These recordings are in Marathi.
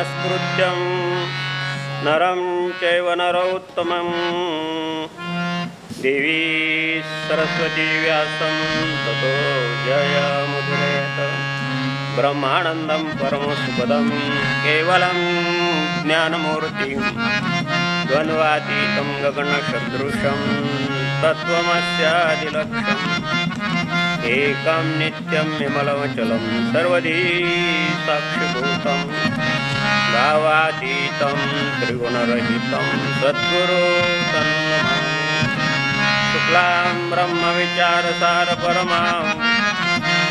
नमस्कृत्यं नरं चैव नरोत्तमं देवी सरस्वती व्यासं ततो जयमुदीरयेत् ब्रह्मानन्दं परमसुखदं केवलं ज्ञानमूर्तिं द्वन्द्वातीतं गगनसदृशं तत्त्वमस्यादिलक्ष्यम् एकं नित्यं विमलमचलं सर्वधी साक्षिभूतं भावातीतं त्रिगुणरहितं सद्गुरो तन्नमामि शुक्लां ब्रह्मविचारसारपरमां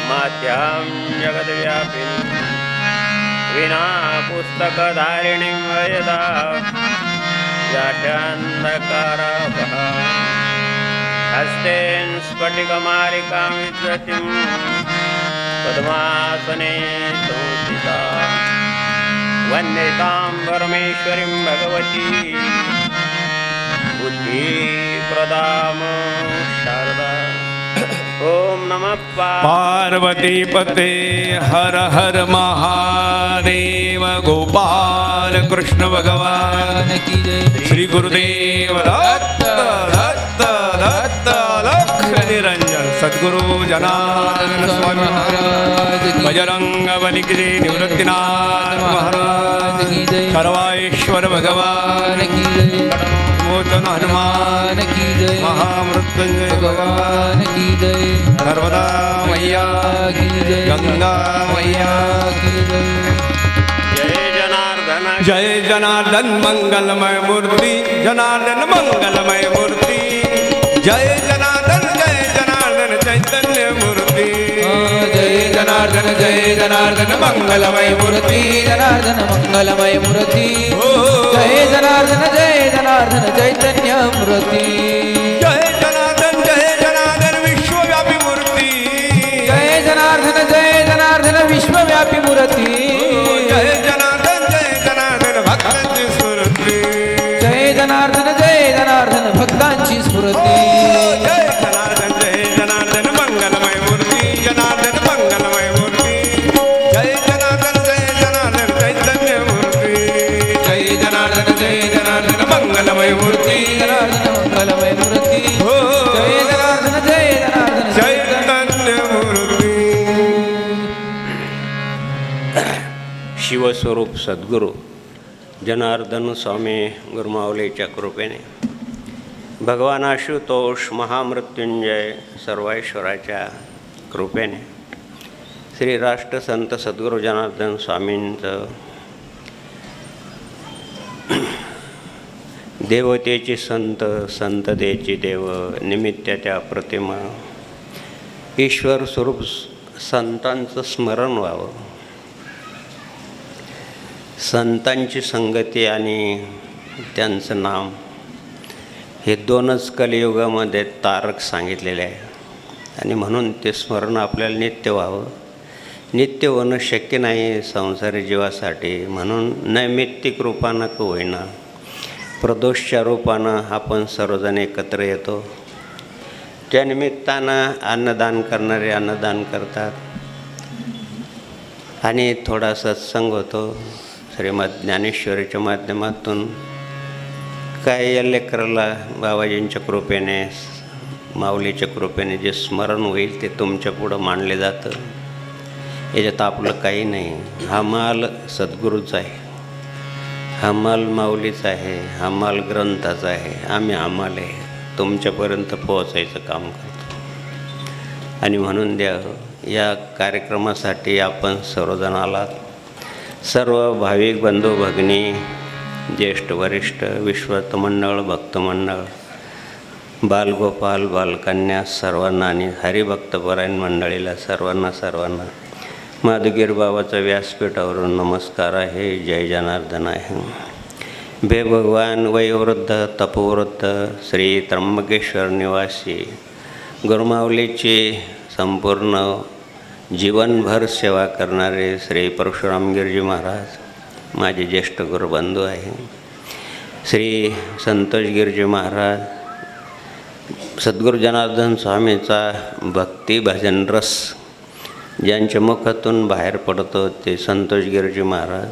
माध्यां जगद्व्यापिनीं विना पुस्तकधारिणीं वयदा जाठ्यान्धकारापहा हस्तेन स्फटिकमालिकां विद्वतीं पद्मासने संस्थिता वन्दे तां परमेश्वरीं भगवती बुद्धिप्रदां शारदा। ओम नमः पार्वती पते हर हर महादेव। गोपाल कृष्ण भगवान की जय। श्री गुरुदेव दत्त दत्त दत्त लक्ष निरंजन सद्गुरु जनार्दन स्वामी महाराज की। बजरंग बली की जय। निवृत्तिनाथ महाराज की जय। सर्वेश्वर भगवान की जय। मोचन हनुमान की जय। महामृत्युंजय भगवान की जय। नर्मदा मैया की जय। गंगा मैया की जय। जय जनार्दन जय जनार्दन मंगलमय मूर्ति जनार्दन मंगलमय मूर्ति। जय जनार्दन चैतन्य मूर्ति। जय जनार्दन मंगलमय मूर्ति जनार्दन मंगलमय मूर्ति। जय जनार्दन चैतन्य मूर्ति। जय जनार्दन विश्वव्यापी मूर्ति। जय जनार्दन विश्वव्यापी मूर्ति। जय जनार्दन भक्तांची स्मृती। जय जनार्दन भक्तांची स्मृती। जय जनार्दन मंगलमय मूर्ती जनार्दन मंगलमय मूर्ती। जय जनार्दन चैतन्य मूर्ती। जय जनार्दन मंगलमय मूर्ती जनार्दन मंगलमय मूर्ती। जय जनार्दन चैतन्य मूर्ती। शिवस्वरूप सद्गुरू जनार्दन स्वामी गुरुमाऊलीच्या कृपेने भगवान आशुतोष महामृत्युंजय सर्वेश्वराच्या कृपेने श्री राष्ट्रसंत सद्गुरू जनार्दन स्वामींचं देवतेची संत संततेची देव निमित्ताच्या प्रतिमा ईश्वर स्वरूप संतांचं स्मरण व्हावं. संतांची संगती आणि त्यांचं नाम हे दोनच कलियुगामध्ये तारक सांगितलेले आहे आणि म्हणून ते स्मरण आपल्याला नित्य व्हावं. नित्य होणं शक्य नाही संसारी जीवासाठी, म्हणून नैमित्तिक रूपानं का होईना प्रदोषच्या रूपानं आपण सर्वजण एकत्र येतो. त्या निमित्तानं अन्नदान करणारे अन्नदान करतात आणि थोडा सत्संग होतो. श्रीमद ज्ञानेश्वरीच्या माध्यमातून काय या लेकराला बाबाजींच्या कृपेने माऊलीच्या कृपेने जे स्मरण होईल ते तुमच्या पुढं मांडले जातं. याच्यात आपलं काही नाही. हा माल सद्गुरूचा आहे, हा माल माऊलीचा आहे, हा माल ग्रंथाचा आहे. आम्ही आम्हाला तुमच्यापर्यंत पोहोचायचं काम करतो आणि म्हणून द्या या कार्यक्रमासाठी आपण सर्वजण आलात. सर्व भाविक बंधू भगिनी, ज्येष्ठ वरिष्ठ, विश्वस्त मंडळ, भक्तमंडळ, बालगोपाल, बालकन्या सर्वांना आणि हरिभक्तपरायण मंडळीला सर्वांना माधुगिर बाबाचा व्यासपीठावरून नमस्कार आहे. जय जनार्दन आहे. भे भगवान वयोवृद्ध तपोवृद्ध श्री त्र्यंबकेश्वर निवासी गुरुमाऊलीची संपूर्ण जीवनभर सेवा करणारे श्री परशुराम गिरजी महाराज माझे ज्येष्ठ गुरुबंधू आहे. श्री संतोष गिरजी महाराज, सद्गुरू जनार्दन स्वामीचा भक्ती भजन रस ज्यांच्या मुखातून बाहेर पडतो ते संतोष गिरजी महाराज.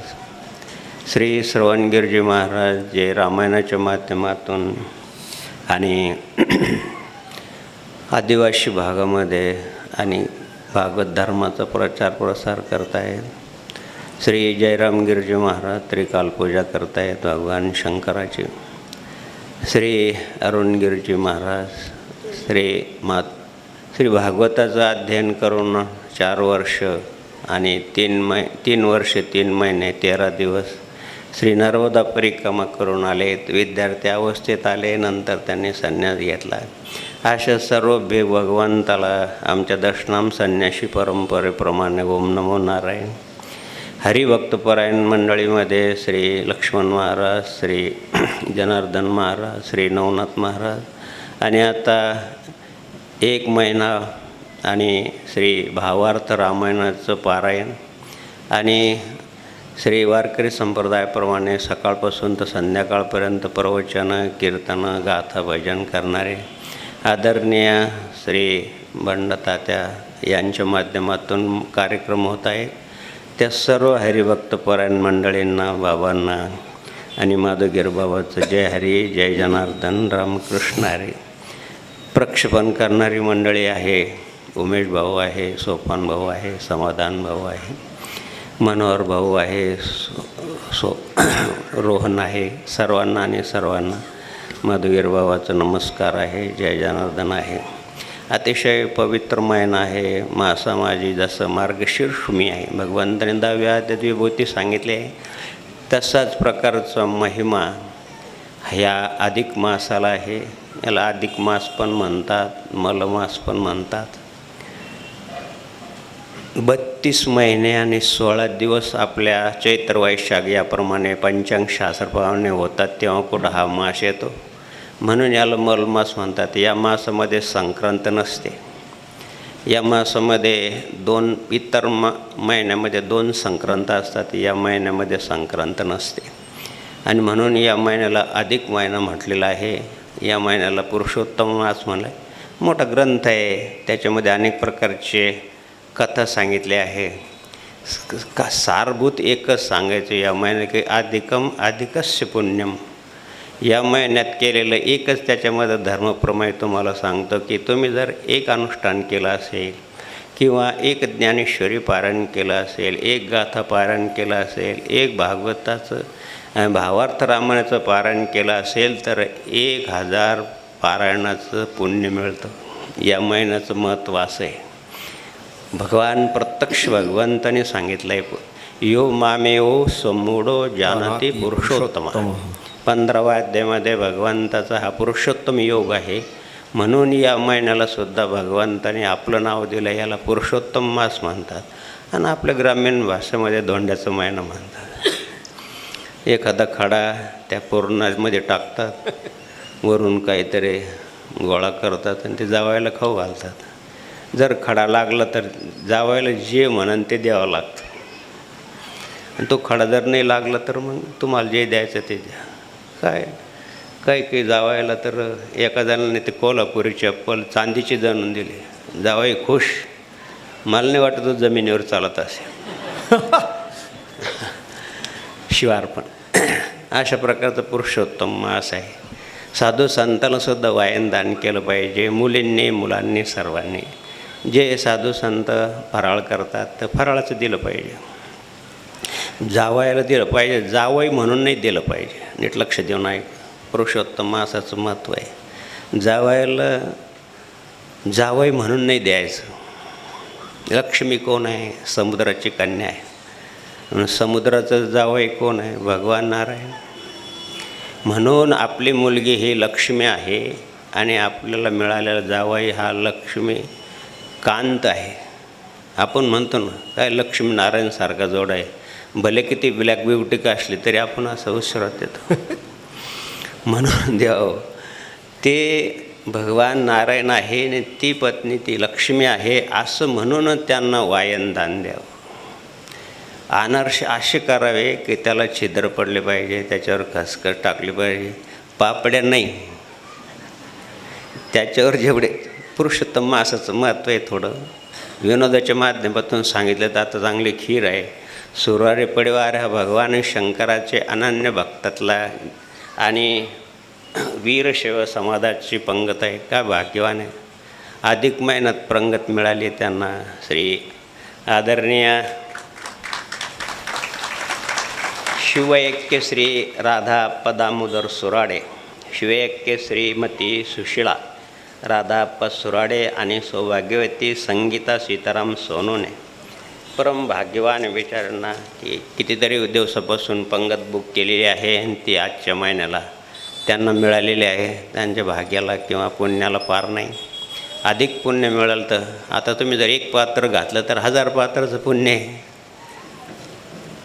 श्री श्रवणगिरजी महाराज जे रामायणाच्या माध्यमातून आणि आदिवासी भागामध्ये आणि भागवत धर्माचा प्रचार प्रसार करतायत. श्री जयरामगिरजी महाराज त्रिकालपूजा करतायत भगवान शंकराची. श्री अरुणगिरजी महाराज श्री भागवताचं अध्ययन करून 4 वर्ष आणि 3 वर्ष 3 महिने 13 दिवस श्री नर्मदा परिक्रमा करून आलेत. विद्यार्थी अवस्थेत आले, नंतर त्यांनी संन्यास घेतला. अशा सर्व भगवंताला आमच्या दशनाम संन्यासी परंपरेप्रमाणे ओम नमो नारायण. हरिभक्तपरायण मंडळीमध्ये श्री लक्ष्मण महाराज, श्री जनार्दन महाराज, श्री नवनाथ महाराज आणि आता 1 महिना आणि श्री भावार्थ रामायणाचं पारायण आणि श्री वारकरी संप्रदायाप्रमाणे सकाळपासून तर संध्याकाळपर्यंत प्रवचनं, कीर्तनं, गाथा, भजन करणारे आदरणीय श्री बंडतात्या यांच्या माध्यमातून कार्यक्रम होत आहेत. त्या सर्व हरिभक्तपरायण मंडळींना, बाबांना आणि माधवगिर बाबाचं जय हरी, जय जनार्दन, रामकृष्ण हरी. प्रक्षेपण करणारी मंडळी आहे. उमेश भाऊ आहे, सोपान भाऊ आहे, समाधान भाऊ आहे, मनोहर भाऊ आहे, रोहन आहे. सर्वांना आणि सर्वांना माधवगिर बाबाचा नमस्कार आहे, जय जनार्दन आहे. अतिशय पवित्र महिना आहे. मासा माझी जसं मार्गशीर्ष मी आहे. भगवंताने 10व्या अध्यायात विभूती सांगितली आहे. तसाच प्रकारचा महिमा ह्या अधिक मासाला आहे. याला अधिक मास पण म्हणतात, मलमास पण म्हणतात. 32 महिने आणि 16 दिवस आपल्या चैत्र वैशाख याप्रमाणे पंचांग शास्त्रप्रमाणे होतात, तेव्हा कुठं हा मास येतो. म्हणून याला मलमास म्हणतात. या मासामध्ये संक्रांत नसते. या मासामध्ये इतर महिन्यामध्ये 2 संक्रांत असतात. या महिन्यामध्ये संक्रांत नसते आणि म्हणून या महिन्याला अधिक महिना म्हटलेला आहे. या महिन्याला पुरुषोत्तम मास म्हणला. मोठा ग्रंथ आहे, त्याच्यामध्ये अनेक प्रकारचे कथा सांगितली आहे. सारभूत एकच सांगायचं या महिन्यात की अधिकस्य पुण्यम. या महिन्यात केलेलं एकच त्याच्यामध्ये धर्मप्रमाणे तुम्हाला सांगतो की तुम्ही जर एक अनुष्ठान केलं असेल किंवा एक ज्ञानेश्वरी पारायण केलं असेल, एक गाथा पारायण केलं असेल, एक भागवताचं भावार्थ रामायणाचं पारायण केलं असेल तर 1000 पारायणाचं पुण्य मिळतं. या महिन्याचं महत्त्व असं आहे. प्रत्यक्ष भगवंताने सांगितलं आहे, यो मामेओ समूढो जानती पुरुषोत्तम. 15व्या अध्यायामध्ये भगवंताचा हा पुरुषोत्तम योग आहे. म्हणून या महिन्याला सुद्धा भगवंताने आपलं नाव दिलं. याला पुरुषोत्तम मास म्हणतात आणि आपल्या ग्रामीण भाषेमध्ये धोंड्याचा महिना म्हणतात. एखादा खडा त्या पूर्णामध्ये टाकतात, वरून काहीतरी गोळा करतात आणि ते जावायला खाऊ घालतात. जर खडा लागला तर जावायला जे म्हणन ते द्यावं लागतं आणि तो खडा जर नाही लागला तर मग तुम्हाला जे द्यायचं ते द्या. काही जावायला तर एका जणाने ते कोल्हापुरी चप्पल चांदीची जाणून दिली. जावाई खुश. मला नाही वाटत तो जमिनीवर चालत असेल. शिवार्पण अशा प्रकारचं पुरुषोत्तम मास आहे. साधू संतांना सुद्धा वायनदान केलं पाहिजे. मुलींनी, मुलांनी, सर्वांनी. जे साधू संत फराळ करतात तर फराळाचं दिलं पाहिजे. जावयाला दिलं पाहिजे. जावई म्हणून नाही दिलं पाहिजे. नीट लक्ष देऊन ऐक. पुरुषोत्तम मासाचं महत्त्व आहे. जावयाला जावई म्हणून नाही द्यायचं. लक्ष्मी कोण आहे? समुद्राची कन्या आहे. समुद्राचं जावई कोण आहे? भगवान नारायण. म्हणून आपली मुलगी ही लक्ष्मी आहे आणि आपल्याला मिळालेला जावई हा लक्ष्मी कांत आहे. आपण म्हणतो ना काय लक्ष्मी नारायणसारखा जोड आहे. भले किती ब्लॅक ब्युटी का असली तरी आपण असं उशिरात देतो. म्हणून द्यावं ते भगवान नारायण आहे आणि ती पत्नी ती लक्ष्मी आहे असं म्हणून त्यांना वायनदान द्यावं. अनारसे असे करावे की त्याला छिद्र पडले पाहिजे, त्याच्यावर खसखस टाकली पाहिजे, पापड्या नाही. त्याच्यावर जेवढे पुरुषोत्तम मासाचं महत्त्व आहे थोडं विनोदाच्या माध्यमातून सांगितलं तर आता चांगली खीर आहे. सुरारी परिवार हा भगवान शंकराचे अनन्य भक्तातला आणि वीरशैव समाजाची पंगत आहे. का भाग्यवान आहे. अधिक मेहनत पंगत मिळाली त्यांना. श्री आदरणीय शिवऐक्य श्री राधाप्पा दामोदर सुराडे, शिवऐक्य श्रीमती सुशिला राधाप्पा सुराडे आणि सौभाग्यवती संगीता सीताराम सोनोने परम भाग्यवान विचारांना की कितीतरी दिवसापासून पंगत बुक केलेली आहे आणि ती आजच्या महिन्याला त्यांना मिळालेली आहे. त्यांच्या भाग्याला किंवा पुण्याला पार नाही. अधिक पुण्य मिळालं तर आता तुम्ही जर एक पात्र घातलं तर 1000 पात्राचं पुण्य आहे.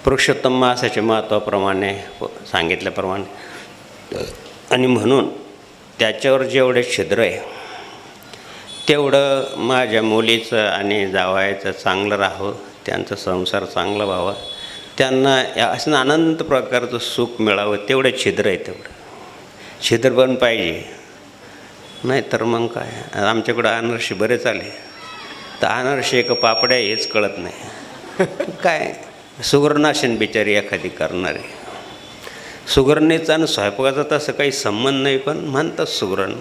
पुरुषोत्तम मासाच्या महत्त्वाप्रमाणे सांगितल्याप्रमाणे. आणि म्हणून त्याच्यावर जेवढे छिद्र आहे तेवढं माझ्या मुलीचं आणि जावयाचं चांगलं राहावं, त्यांचा संसार चांगला व्हावा, त्यांना असं अनंत प्रकारचं सुख मिळावं, तेवढं छिद्र आहे. तेवढं छिद्र पण पाहिजे. नाही तर मग काय. आमच्याकडं अनारसे बरेच आले तर अनारसे का पापड्या हेच कळत नाही. काय सुगरणाशन बिचारी एखादी करणारी. सुगरणीचा आणि स्वयंपाकाचा तसं काही संबंध नाही, पण म्हणतात सुगरण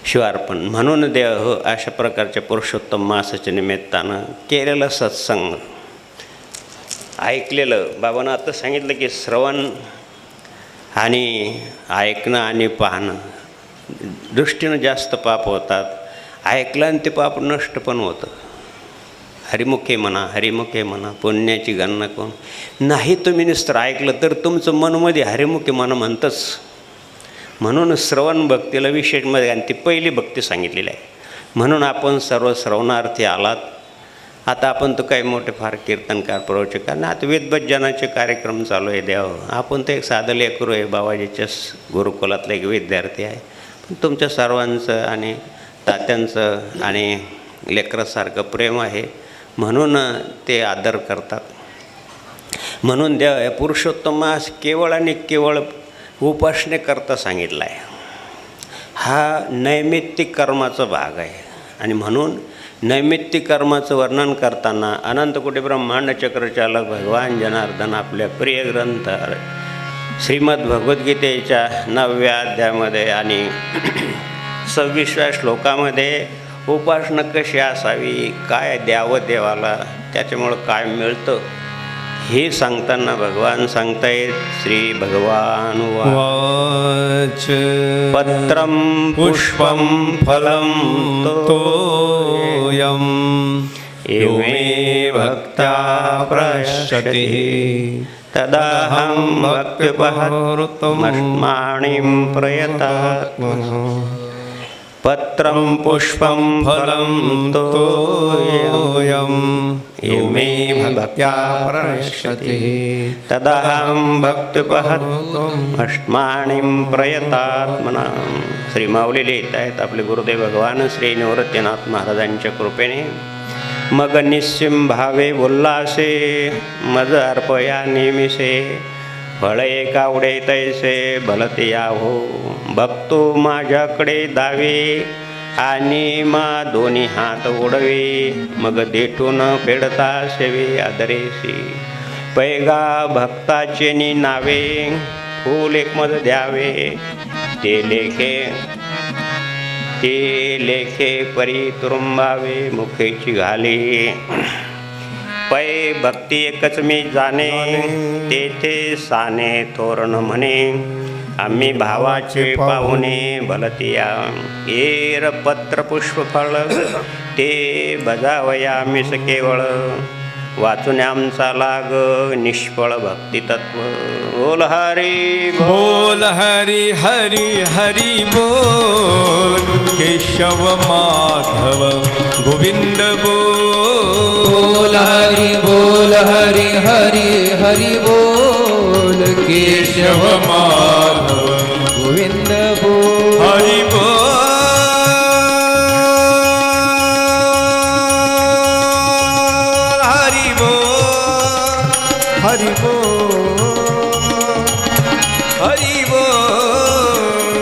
शिवार्पण. म्हणून देव हो अशा प्रकारच्या पुरुषोत्तम मासाच्या निमित्तानं केलेलं सत्संग ऐकलेलं. बाबांना आता सांगितलं की श्रवण आणि ऐकणं आणि पाहणं दृष्टीनं जास्त पाप होतात. ऐकलं आणि ते पाप नष्ट पण होतं. हरिमुखे म्हणा, हरिमुखे म्हणा, पुण्याची गणना कोण नाही. तुम्ही नुसतं ऐकलं तर तुमचं मनमध्ये हरिमुखे म्हणा म्हणतंच. म्हणून श्रवण भक्तीला विशेषमध्ये आणि ती पहिली भक्ती सांगितलेली आहे. म्हणून आपण सर्व श्रवणार्थी आलात. आता आपण तर काही मोठे फार कीर्तनकार प्रवचक आणि आता वेदभजनाचे कार्यक्रम चालू आहे. देव आपण तर एक साधं लेकरू आहे. बाबाजीच्या गुरुकुलातला एक विद्यार्थी आहे. पण तुमच्या सर्वांचं आणि तात्यांचं आणि लेकरासारखं प्रेम आहे म्हणून ते आदर करतात. म्हणून देव या पुरुषोत्तम मास केवळ आणि केवळ उपासनेकरता सांगितला आहे. हा नैमित्तिक कर्माचा भाग आहे. आणि म्हणून नैमित्तिक कर्माचं वर्णन करताना अनंतकोटी ब्रह्मांड चक्रचालक भगवान जनार्दन आपल्या प्रिय ग्रंथ श्रीमद भगवद्गीतेच्या 9व्या अध्यायामध्ये आणि 26व्या श्लोकामध्ये उपासना कशी असावी, काय द्यावं देवाला, त्याच्यामुळं काय मिळतं हे सांगताना भगवान सांगतायत. श्री भगवान वाच पत्रं पुष्पं फलं तोयं यो मे भक्त्या प्रयच्छति तदाहं भक्त्युपहर्तुमस्माणिं प्रयतात्. पत्रं पुष्पं फलं तोयं यो मे भक्त्या प्रयच्छति तदाहं भक्त्युपहर्तुमस्माणिं प्रयतात्मना. श्री माऊली लिहित आहेत आपले गुरुदेव भगवान श्री निवृत्तीनाथ महाराजांच्या कृपेने. मग निस्सिम भावे उल्हासे मज अर्पया नेमिसे फळे कावडे तैसे भलते याहो भक्तो माझ्याकडे दावे आणि मा दोन्ही हात ओढवे मग देठून फेडता सेवे आदरेसी पैगा भक्ताचे नि नावे फूल एक मज द्यावे ते लेखे परी तुरुंबावे मुखेची घाले पै भक्ती एकच मी जाणे तेथे साने तोरण म्हणे आम्ही भावाचे पाहुणे भलतिया एर पत्र पुष्प फळ ते बजावया मिस केवळ वाचून आमचा लाग निष्फळ भक्ती तत्व. बोल हरी बोल हरी हरी हरी बोल केशव माधव गोविंद बोल हरी हरी हरी बोल केशव माधव गोविंद बोल हरि बोल हरि बोल हरि बोल हरि बोल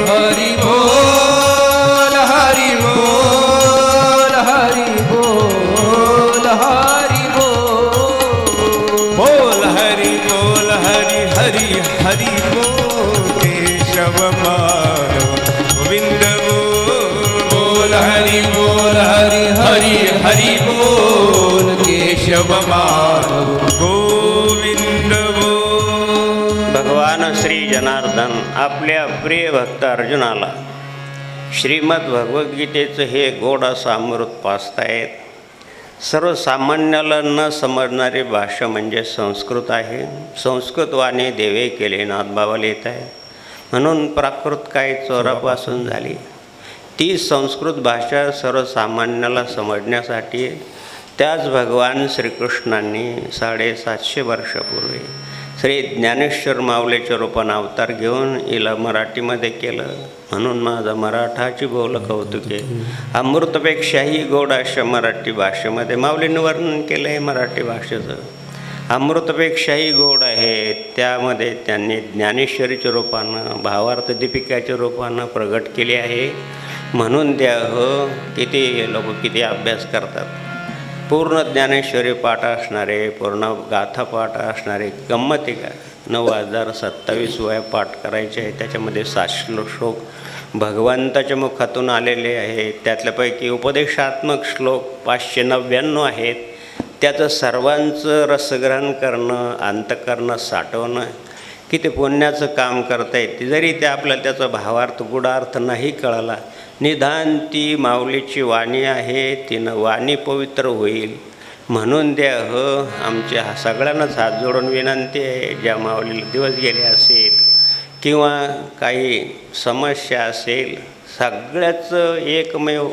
हरि बोल हरि बोल हरि बोल हरि बोल हरि बोल केशव माधव गोविंद बोल हरि बोल हरि हरि हरि बोल केशव माधव गोविंद बोल. भगवान श्री जनार्दन आपल्या प्रिय भक्त अर्जुनाला श्रीमद भगवद्गीतेचं हे गोड असं अमृत पाजतायत. सर्वसामान्याला न समजणारी भाषा म्हणजे संस्कृत आहे. संस्कृत वाणी देवे केले नाथबाबाला येत आहे, म्हणून प्राकृत काही चोरापासून झाली. ती संस्कृत भाषा सर्वसामान्याला समजण्यासाठी त्याच भगवान श्रीकृष्णांनी 750 वर्षापूर्वी श्री ज्ञानेश्वर माऊलीच्या रूपानं अवतार घेऊन हिला मराठीमध्ये केलं. म्हणून माझं मराठाची बोल कौतुके. अमृतपेक्षाही गोड अशा मराठी भाषेमध्ये माऊलीनं वर्णन केलं आहे. मराठी भाषेचं अमृतपेक्षाही गोड आहे. त्यामध्ये त्यांनी ज्ञानेश्वरीच्या रूपानं भावार्थ दीपिकाच्या रूपानं प्रगट केले आहे. म्हणून त्या किती लोक किती अभ्यास करतात. पूर्ण ज्ञानेश्वरी पाठ असणारे, पूर्ण गाथा पाठ असणारे, गंमती का 9027 वया पाठ करायचे आहे. त्याच्यामध्ये 7 श्लोक भगवंताच्या मुखातून आलेले आहेत. त्यातल्यापैकी उपदेशात्मक श्लोक 599 आहेत. त्याचं सर्वांचं रसग्रहण करणं, अंतकरणं साठवणं किती पुण्याचं काम करता येते. जरी ते आपल्याला त्याचा भावार्थ गुढार्थ नाही कळाला, निदान ती माऊलीची वाणी आहे, तिनं वाणी पवित्र होईल म्हणून द्या. आमच्या सगळ्यांनाच हात जोडून विनंती आहे, ज्या माऊलीला दिवस गेले असेल किंवा काही समस्या असेल, सगळ्याचं एकमेव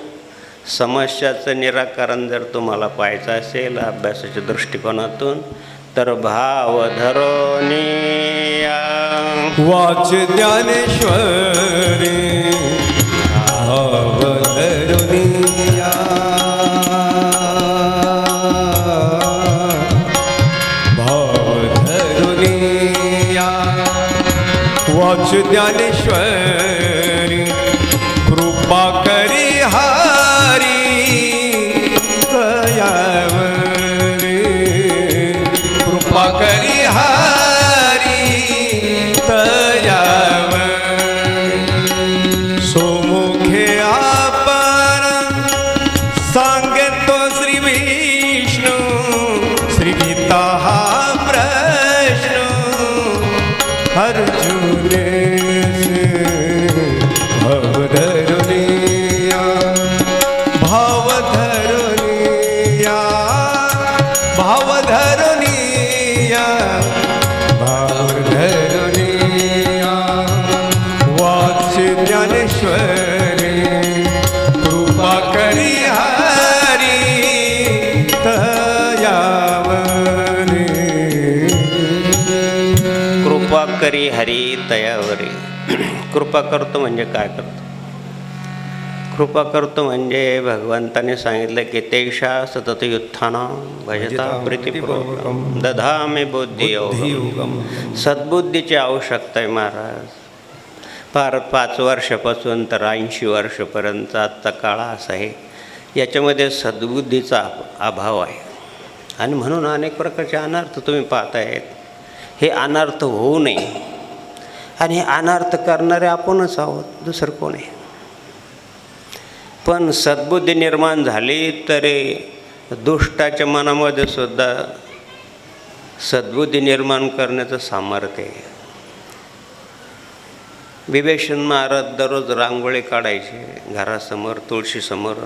समस्याचं निराकरण जर तुम्हाला पाहायचं असेल अभ्यासाच्या दृष्टिकोनातून, तर भाव धरोनी वाच ज्ञानेश्वरी भाव धरुनिया. भाव धरुनिया वाच ज्ञानेश्वरी कृपा करी हरी दयावरी. कृपा करी हरी दयावरी. सोमुखे आपण सांगतो श्री विष्णू श्री गीता हा प्रश्न अर्जुने भवधरुनिया. भावधरुनिया भावधरुनिया भावधरुनिया. वाच ज्ञानेश्वरी कृपा करी हरी दयावरी. कृपा करी हरी तयावरी. कृपा करतो म्हणजे काय करतो? कृपा करतो म्हणजे भगवंताने सांगितलं की तेषा सतत युत्थाना भजता प्रीतिपूर्वकम दधामे बुद्धियोगम. सद्बुद्धीची आवश्यकता आहे महाराज. फार 5 वर्षापासून तर 80 वर्षापर्यंत आजचा काळ असा आहे, याच्यामध्ये सद्बुद्धीचा अभाव आहे. आणि म्हणून अनेक प्रकारचे अनर्थ तुम्ही पाहतायत. हे अनर्थ होऊ नये, आणि हे अनर्थ करणारे आपणच आहोत, दुसरं कोण आहे. पण सद्बुद्धी निर्माण झाली तरी दुष्टाच्या मनामध्ये सुद्धा सद्बुद्धी निर्माण करण्याचं सामर्थ्य आहे. विभीषण महाराज दररोज रांगोळी काढायचे घरासमोर, तुळशीसमोर,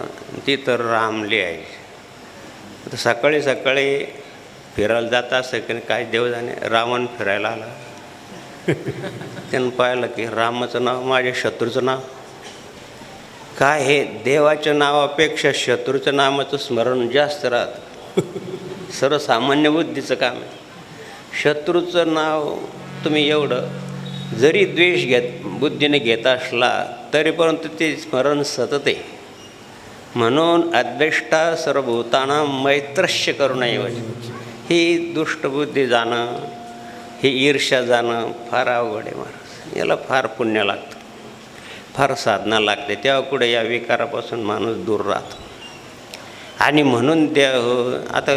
ती तर राम लिहायचे. आता सकाळी सकाळी फिरायला जात असं की काय देव जाणे, रावण फिरायला आला. त्यानं पाहिलं की रामाचं नाव माझ्या शत्रूचं नाव. काय हे देवाच्या नावापेक्षा शत्रूच्या नावाचं स्मरण जास्त राहतं. सर्वसामान्य बुद्धीचं काम आहे. शत्रूचं नाव तुम्ही एवढं जरी द्वेष बुद्धीने घेत असला तरी परंतु ते स्मरण सतत आहे. म्हणून अद्वेष्टा सर्वभूतानां मैत्रस्य करुणैवच. ही दुष्टबुद्धी जाणं, ही ईर्ष्या जाणं फार अवघड आहे महाराज. याला फार पुण्य लागतं, फार साधना लागते, तेव्हा कुठे या विकारापासून माणूस दूर राहतो. आणि म्हणून त्या आता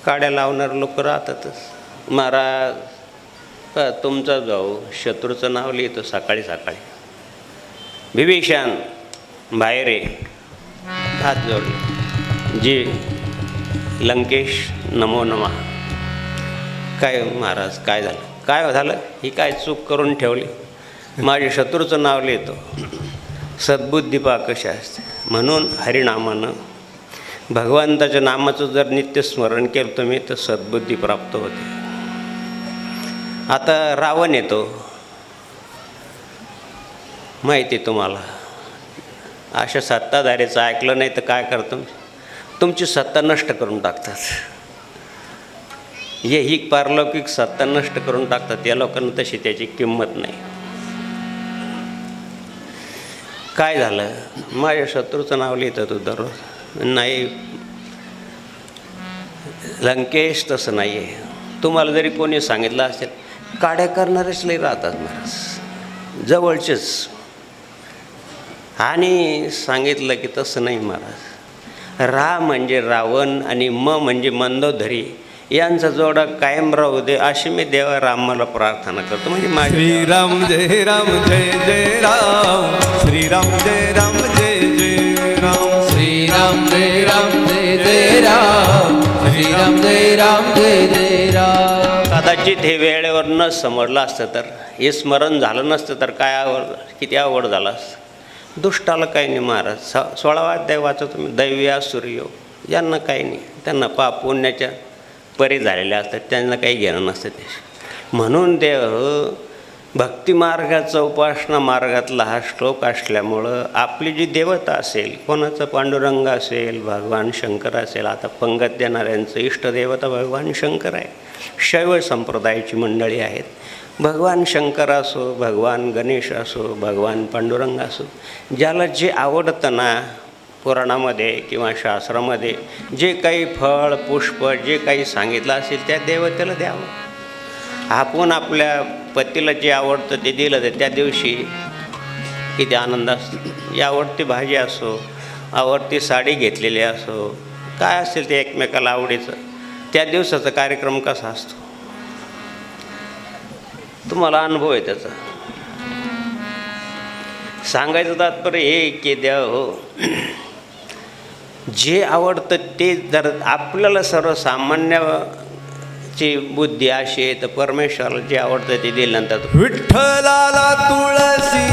काड्या लावणारे लोक राहतातच. महाराज तुमचा जाऊ शत्रूचं नाव लिहितो सकाळी सकाळी. बिभीषण बाहेर आहे, हात जोडले. जी लंकेश नमो नमः. काय महाराज काय झालं, काय झालं, ही काय चूक करून ठेवली, माझ्या शत्रूचं नाव लिहितो. सद्बुद्धी पहा कशी असते. म्हणून हरिनामानं भगवंताच्या नामाचं जर नित्य स्मरण केलं तुम्ही तर सद्बुद्धी प्राप्त होते. आता रावण येतो माहिती तुम्हाला. अशा सत्ताधारीचं ऐकलं नाही तर काय करतो, तुमची सत्ता नष्ट करून टाकतात. ही पारलौकिक सत्ता नष्ट करून टाकतात. या लोकांना तशी त्याची किंमत नाही. काय झालं, माझ्या शत्रूचं नाव लिहितं तू दररोज. नाही लंकेश तसं नाही आहे. तुम्हाला जरी कोणी सांगितलं असेल, काड्या करणारेच लई राहतात महाराज जवळचेच. आणि सांगितलं की तसं नाही महाराज. रा म्हणजे रावण आणि म म्हणजे मंदोदरी यांचा जोडा कायम राहू दे अशी मी देवा रामाला प्रार्थना करतो. म्हणजे माझी श्रीराम जय राम जय जय राम, श्रीराम जय राम जय जय राम, श्रीराम जय राम जय जय राम, श्रीराम जय राम जय जय राम. कदाचित हे वेळेवर न समजलं असतं तर, हे स्मरण झालं नसतं तर काय किती आवड झालं असतं. दुष्टाला काही नाही महाराज. 16वा अध्याय वाचा तुम्ही. दैवी आसुरी यांना काही नाही, त्यांना पाप पुण्याच्या परी झालेल्या असतात, त्यांना काही घेणं नसतं ते. म्हणून देव भक्तिमार्गाचा उपासना मार्गातला हा श्लोक असल्यामुळं आपली जी देवता असेल, कोणाचं पांडुरंग असेल, भगवान शंकर असेल. आता पंगत देणाऱ्यांचं इष्टदेवता भगवान शंकर आहे. शैव संप्रदायाची मंडळी आहेत. भगवान शंकर असो, भगवान गणेश असो, भगवान पांडुरंग असो, ज्याला जे आवडतं ना पुराणामध्ये किंवा शास्त्रामध्ये जे काही फळ पुष्प जे काही सांगितलं असेल त्या देवतेला द्यावं. आपण आपल्या पतीला जे आवडतं ते दिलं तर त्या दिवशी किती आनंद असतो. ही आवडती भाजी असो, आवडती साडी घेतलेली असो, काय असेल ते एकमेकाला आवडीचं, त्या दिवसाचा कार्यक्रम कसा असतो तुम्हाला अनुभव आहे त्याचा. सांगायचं तात्पर्य हे की देव हो जे आवडतं ते जर आपल्याला सर्वसामान्याची बुद्धी अशी आहे तर परमेश्वराला जे आवडतं ते दिल्यानंतर विठ्ठलाला तुळसी,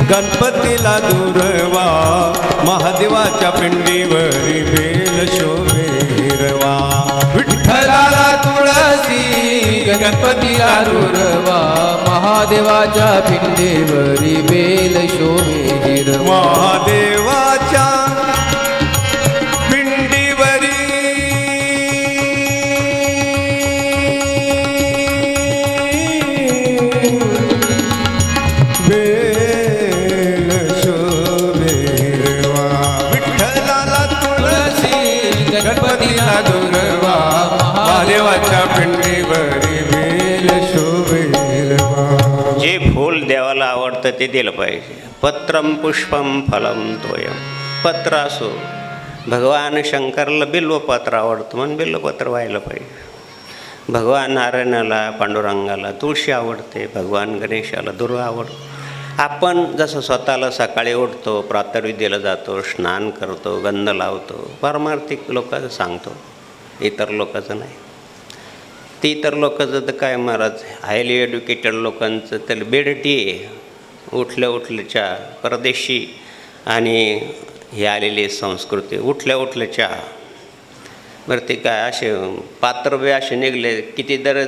गणपतीला दुर्वा, महादेवाच्या पिंडीवरी बेल शोभे हिरवा. विठ्ठलाला तुळसी, गणपतीला दुर्वा, महादेवाच्या पिंडीवरी बेल शोभे हिरवा. महादेवाच्या पिंडीवरी बेल शोभे हिरवा. विठ्ठलाला तुळसी, गणपतीला दुर्वा, महादेवाच्या पिंडीवरी बेल शोभे हिरवा. जे फूल देवाला आवडतं ते दिलं पाहिजे. पत्रम पुष्पम फलम तोयम. पत्र असो, भगवान शंकरला बिल्वपत्र आवडतं म्हणून बिल्वपत्र व्हायला पाहिजे. भगवान नारायणाला पांडुरंगाला तुळशी आवडते, भगवान गणेशाला दुर्वा आवडतं. आपण जसं स्वतःला सकाळी उठतो, प्रातर्विद्येला जातो, स्नान करतो, गंध लावतो, पारमार्थिक लोकांचं सांगतो, इतर लोकांचं नाही. ते इतर लोकांचं तर काय महाराज, हायली एज्युकेटेड लोकांचं तर बेडटी आहे. उठल्या उठल्याच्या परदेशी आणि हे आलेली संस्कृती, उठल्या उठल्याच्या. बरं ते काय असे पात्र बी असे निघले, किती दर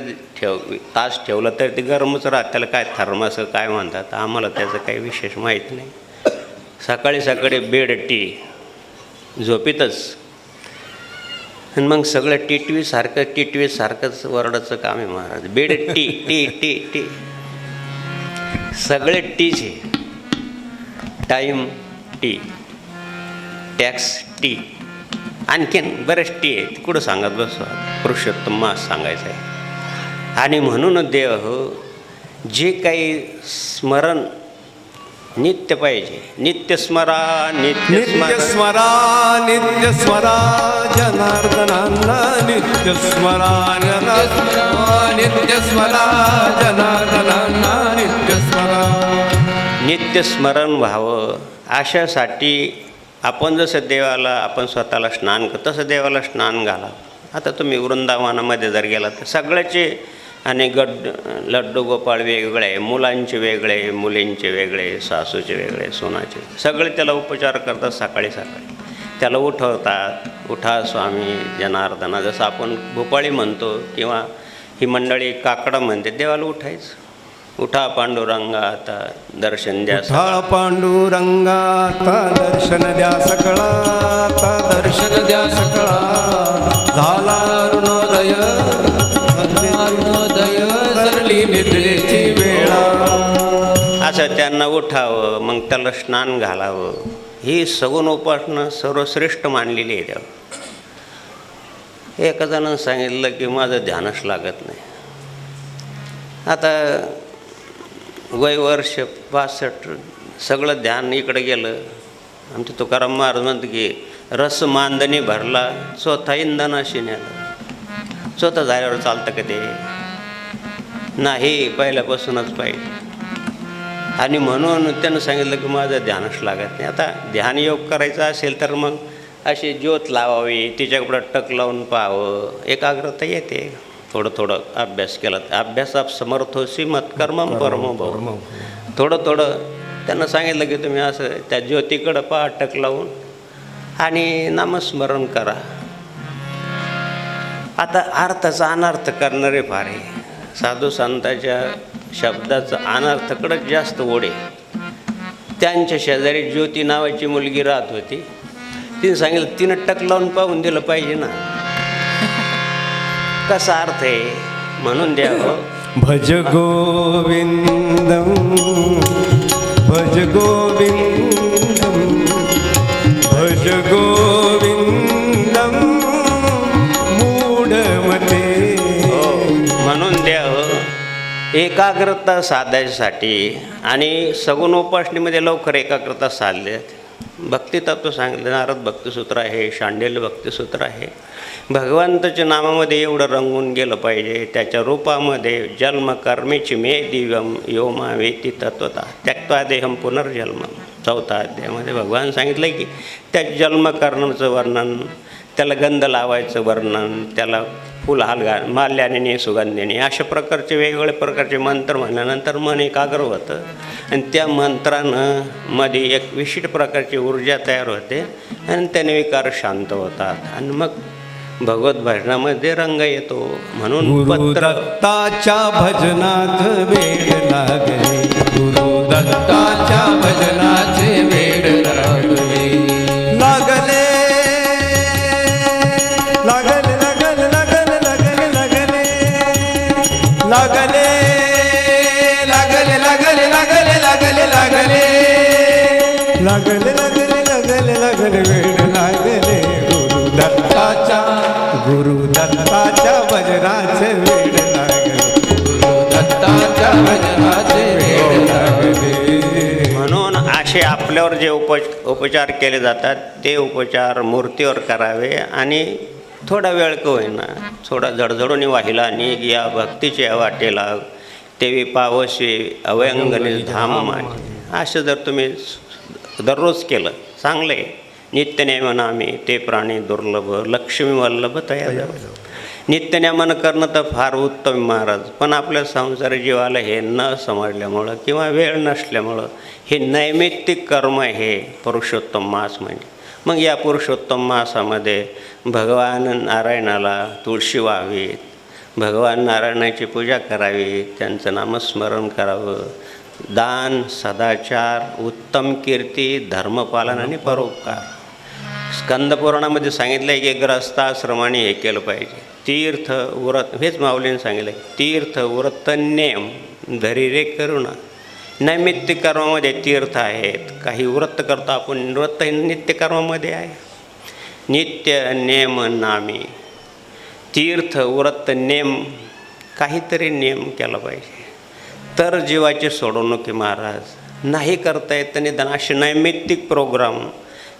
तास ठेवलं तर ते गरमच राहत. त्याला काय थर्मास काय म्हणतात, आम्हाला त्याचं काही विशेष माहीत नाही. सकाळी सकाळी बेड टी झोपीतच, आणि मग सगळं टिटवीसारखंच वरडाचं काम आहे Maharaj. Bed tea T T T सगळे टीचे. टाईम टी, टॅक्स टी, आणखीन बरेच टी आहे. कुठं सांगत बसवा, पुरुषोत्तम मास सांगायचं आहे. आणि म्हणून देव जे काही स्मरण नित्य पाहिजे. नित्य स्मरा नित्य नित्य स्मरा, नित्य स्मरा जनार्दनांना, नित्य स्मरा नित्य स्मरा जनार्दनांना, नित्य स्मरण व्हावं अशासाठी आपण जसं देवाला आपण स्वतःला स्नान करतो तसं देवाला स्नान घाला. आता तुम्ही वृंदावनामध्ये जर गेला तर सगळ्याचे आणि लड्डू गोपाळ वेगळे, मुलांचे वेगळे, मुलींचे वेगळे, सासूचे वेगळे, सोनाचे, सगळे त्याला उपचार करतात. सकाळी सकाळी त्याला उठवतात, उठा स्वामी जनार्दना, जसं आपण भोपाळी म्हणतो किंवा ही मंडळी काकडं म्हणते, देवाला उठायचं. उठा पांडुरंगा आता दर्शन द्या, उठा पांडुरंगा आता दर्शन द्या सकळा, आता दर्शन द्या सकळा, झाला अरुणोदय, अरुणोदय सरली निद्रेची वेळा. असं त्यांना उठावं, मग त्याला स्नान घालावं. ही सगुण उपासना सर्वश्रेष्ठ मानलेली आहे. तेव्हा एका जणानं सांगितलं की माझं ध्यानच लागत नाही. आता वय वर्ष 65, सगळं ध्यान इकडे गेलं. आमचं तुकाराम महाराज म्हणतं की रस मांदणी भरला, स्वतः इंधनाशी नेलं. स्वतः झाल्यावर चालतं का ते? नाही, पहिल्यापासूनच पाहिजे. आणि म्हणून त्यानं सांगितलं की माझं ध्यानच लागत नाही. आता ध्यानयोग करायचा असेल तर मग अशी ज्योत लावावी, तिच्याकडं टक लावून पाहावं, एकाग्रता येते. थोडं थोडं अभ्यास केला, अभ्यासात समर्थोसी मत्कर्मं परमो भव. थोडं थोडं त्यांना सांगितलं की तुम्ही असं त्या ज्योतीकडं पहा टक लावून आणि नामस्मरण करा. आता अर्थाचा अनर्थ करणारे फार आहे. साधू संतांच्या शब्दाचं अनर्थकडंच जास्त ओढे. त्यांच्या शेजारी ज्योती नावाची मुलगी राहत होती. तिने सांगितलं, तिनं टक लावून पाहून दिलं पाहिजे ना, कसा अर्थ आहे म्हणून द्यावं. भज गोविंदम, भज गोविंदम, भज गोविंदम मूढमते. म्हणून द्यावं एकाग्रता साधायसाठी. आणि सगुण उपासनेमध्ये लवकर एकाग्रता साधले. भक्तितत्व सांगितलं, नारद भक्तिसूत्र आहे, शांडिल्य भक्तिसूत्र आहे. भगवंताच्या नामामध्ये एवढं रंगून गेलं पाहिजे. त्याच्या रूपामध्ये जन्म कर्मेची मे दिव्यम योमा वेती तत्वता त्यक्त्वा देहम पुनर्जन्म. 4था अध्यायामध्ये भगवान सांगितलं की त्या जन्म करण्याचं वर्णन, त्याला गंध लावायचं वर्णन, त्याला फुल हाल माल्याने सुगंधीने, अशा प्रकारचे वेगवेगळे प्रकारचे मंत्र म्हणल्यानंतर मन एकाग्र होतं. आणि त्या मंत्रानं मध्ये एक विशिष्ट प्रकारची ऊर्जा तयार होते आणि त्याने विकार शांत होतात आणि मग भगवत भजनामध्ये रंग येतो. म्हणून गुरुदत्ताच्या भजनात वेळ लागले, गुरुदत्ताच्या भजनाचे वेड लागले, लागले लागले लागले लागले लागले लागले लागले लागले लागले लागले लागले लागले लागले लागले लागले वेड लागले. गुरुदत्ताच्या भजनाचे वेड लागले, गुरुदत्ताच्या भजनाचे वेड लागले. म्हणून असे आपल्यावर जे उपचार केले जातात ते उपचार मूर्तीवर करावे. आणि थोडा वेळ का होईना, थोडा जडजडून वाहिला आणि या भक्तीच्या वाटेला तेवी पावशी अवयंगने धाम माने. असं जर तुम्ही दररोज केलं चांगलं आहे. नित्यनेमनामी ते प्राणी दुर्लभ, लक्ष्मी वल्लभ तयार. नित्यनेमन करणं तर फार उत्तम महाराज. पण आपल्या संसारी जीवाला हे न समजल्यामुळं किंवा वेळ नसल्यामुळं हे नैमित्तिक कर्म हे पुरुषोत्तम मास म्हणजे. मग या पुरुषोत्तम मासामध्ये भगवान नारायणाला तुळशी व्हावी, भगवान नारायणाची पूजा करावी, त्यांचं नामस्मरण करावं. दान, सदाचार, उत्तम कीर्ती, धर्मपालन आणि परोपकार. स्कंदपुराणामध्ये सांगितलं आहे की ग्रहस्थाश्रमाने हे केलं पाहिजे. तीर्थ व्रत, हेच माऊलीने सांगितलं आहे, तीर्थ व्रत नेम धरी रे करुणा. नैमित्तिक कर्मामध्ये तीर्थ आहेत. काही व्रत करतो आपण, व्रत नित्यकर्मामध्ये आहे. नित्य नेम नामी, तीर्थ व्रत नेम, काहीतरी नेम केला पाहिजे तर जीवाची सोडवणूक महाराज. नाही करता येत निदान असे नैमित्तिक प्रोग्राम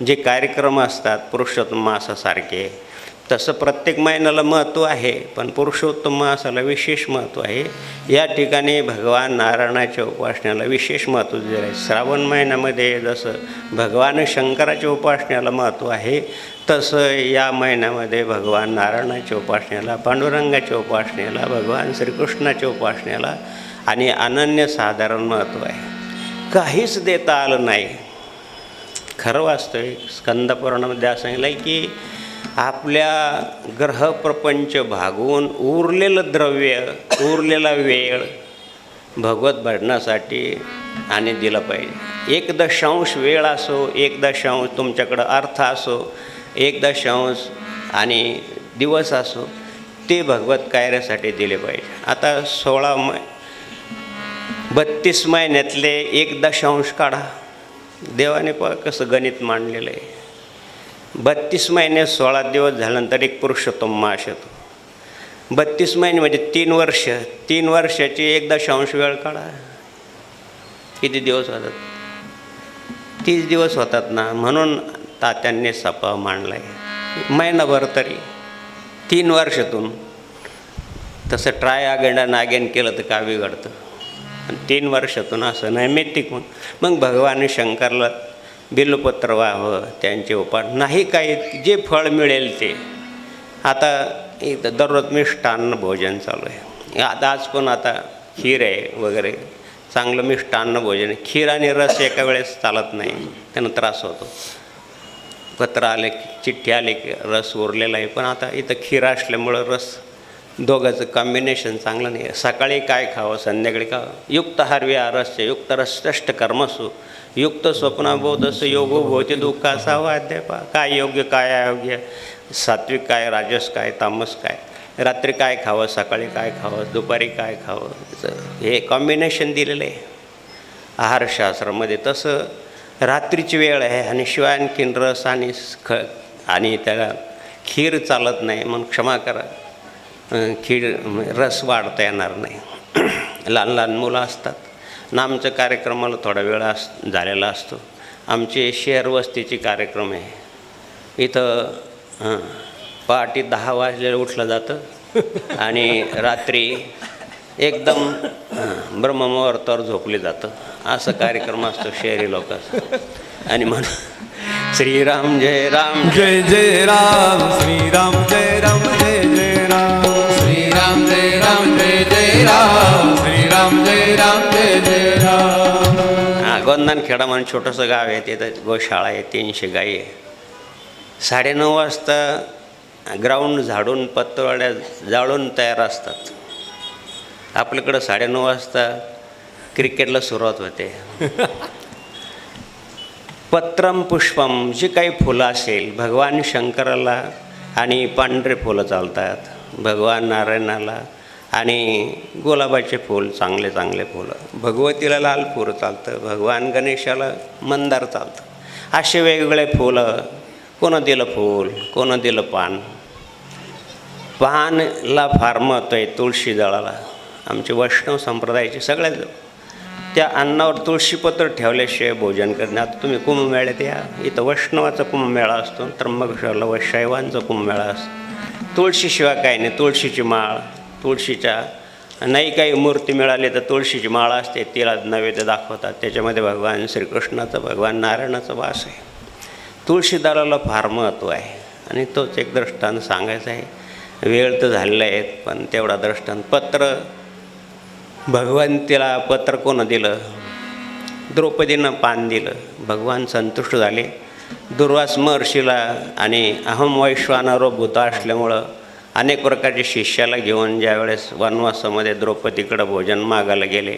जे कार्यक्रम असतात पुरुषोत्तम मासासारखे तसं प्रत्येक महिन्याला महत्त्व आहे, पण पुरुषोत्तम मासाला विशेष महत्त्व आहे. या ठिकाणी भगवान नारायणाच्या उपासनेला विशेष महत्त्व दिलं आहे. श्रावण महिन्यामध्ये जसं भगवान शंकराच्या उपासनेला महत्त्व आहे, तसं या महिन्यामध्ये भगवान नारायणाच्या उपासनेला, पांडुरंगाच्या उपासनेला, भगवान श्रीकृष्णाच्या उपासनेला आणि अनन्यसाधारण महत्त्व आहे. काहीच देता आलं नाही. खरं वास्तविक स्कंदपुराणामध्ये असं सांगितलं आहे की आपल्या ग्रहप्रपंच भागवून उरलेलं द्रव्य, उरलेला वेळ भगवत भजनासाठी आणि दिलं पाहिजे. 1/10 वेळ असो, 1/10 तुमच्याकडं अर्थ असो, 1/10 आणि दिवस असो, ते भगवत कार्यासाठी दिले पाहिजे. आता 32 महिन्यातले 1/10 काढा. देवाने कसं गणित मांडलेलं आहे. 32 महिने 16 दिवस झाल्यानंतर एक पुरुषोत्तम मास येतो. 32 महिने म्हणजे 3 वर्ष. 3 वर्षाची 1/10 वेळ काढा. किती दिवस होतात? 30 दिवस होतात ना. म्हणून तात्यांनी सपा मांडला आहे. महिनाभर तरी 3 वर्षातून. तसं ट्राय अगेन अगेन केलं तर का बिघडतं? 3 वर्षातून असं नैमित्तिक म्हणून मग भगवान शंकरला बिल्वपत्र व्हावं, त्यांचे उपास नाही. काही जे फळ मिळेल ते. आता इथं दररोज मिष्टान्न भोजन चालू आहे. आज पण आता खीर आहे वगैरे, चांगलं मिष्टान्न भोजन आहे. खीर आणि रस एका वेळेस चालत नाही, त्यानं त्रास होतो. पत्र आले, चिठ्ठी आली की रस उरलेला आहे, पण आता इथं खीर असल्यामुळं रस, दोघांचं कॉम्बिनेशन चांगलं नाही आहे. सकाळी काय खावं, संध्याकाळी खावं. युक्त हार्वी आरस्य युक्त रसष्ट कर्मसु युक्त स्वप्नाबोधस योगो भोवती दुःखाचा वाद्यपा. काय योग्य काय अयोग्य, सात्विक काय, राजस काय, तामस काय, रात्री काय खावं, सकाळी काय खावं, दुपारी काय खावं, हे कॉम्बिनेशन दिलेलं आहे आहारशास्त्रामध्ये. तसं रात्रीची वेळ आहे आणि शिवाय आणखीन रस आणि त्याला खीर चालत नाही. मग क्षमा करा, खीर रस वाढता येणार नाही. लहान लहान मुलं असतात ना. आमच्या कार्यक्रमाला थोडा वेळ झालेला असतो. आमचे शहर वस्तीचे कार्यक्रम आहे. इथं पहाटे 10 वाजलेलं उठलं जातं आणि रात्री एकदम ब्रह्ममुहूर्तावर झोपले जातं. असं कार्यक्रम असतो शहरी लोकांचा. आणि म्हणून श्रीराम जय राम जय जय राम, श्रीराम जय राम जय जय राम, श्रीराम जय राम जय जय राम, श्रीराम जय राम जय जय राम. गोंदनखेडा म्हणून छोटंसं गाव आहे. तिथं गोशाळा आहे, 300 गाई आहे. 9:30 वाजता ग्राउंड झाडून पत्तवाड्या जाळून तयार असतात. आपल्याकडं 9:30 वाजता क्रिकेटला सुरुवात होते. पत्रम पुष्पम, जी काही फुलं असेल, भगवान शंकराला आणि पांढरे फुलं चालतात, भगवान नारायणाला आणि गुलाबाचे फूल, चांगले चांगले फुलं, भगवतीला लाल फुलं चालतं, भगवान गणेशाला मंदार चालतं. असे वेगवेगळे फुलं. कोणं दिलं फूल, कोणं दिलं पान. पानला फार महत्त्व आहे. तुळशी जळाला आमचे वैष्णव संप्रदायाचे सगळ्यात त्या अन्नावर तुळशीपत्र ठेवल्याशिवाय भोजन करणे. आता तुम्ही कुंभमेळ्यात या, इथं वैष्णवाचा कुंभमेळा असतो, त्र्यंबकेश्वरला शैवांचा कुंभमेळा असतो. तुळशीशिवाय काही नाही. तुळशीची माळ, तुळशीच्या नाही काही मूर्ती मिळाली तर तुळशीची माळ असते, तिला नैवेद्य दाखवतात. त्याच्यामध्ये भगवान श्रीकृष्णाचा, भगवान नारायणाचा वास आहे. तुळशीदाराला फार महत्त्व आहे आणि तोच एक दृष्टांत सांगायचा आहे. वेळ तर झालेला आहे, पण तेवढा दृष्टांत. पत्र, भगवंतीला पत्र कोणं दिलं? द्रौपदीनं पान दिलं. भगवान संतुष्ट झाले. दुर्वास महर्षीला आणि अहम वैश्वानरो भूत असल्यामुळं अनेक प्रकारचे शिष्याला घेऊन ज्यावेळेस वनवासामध्ये द्रौपदीकडं भोजन मागायला गेले,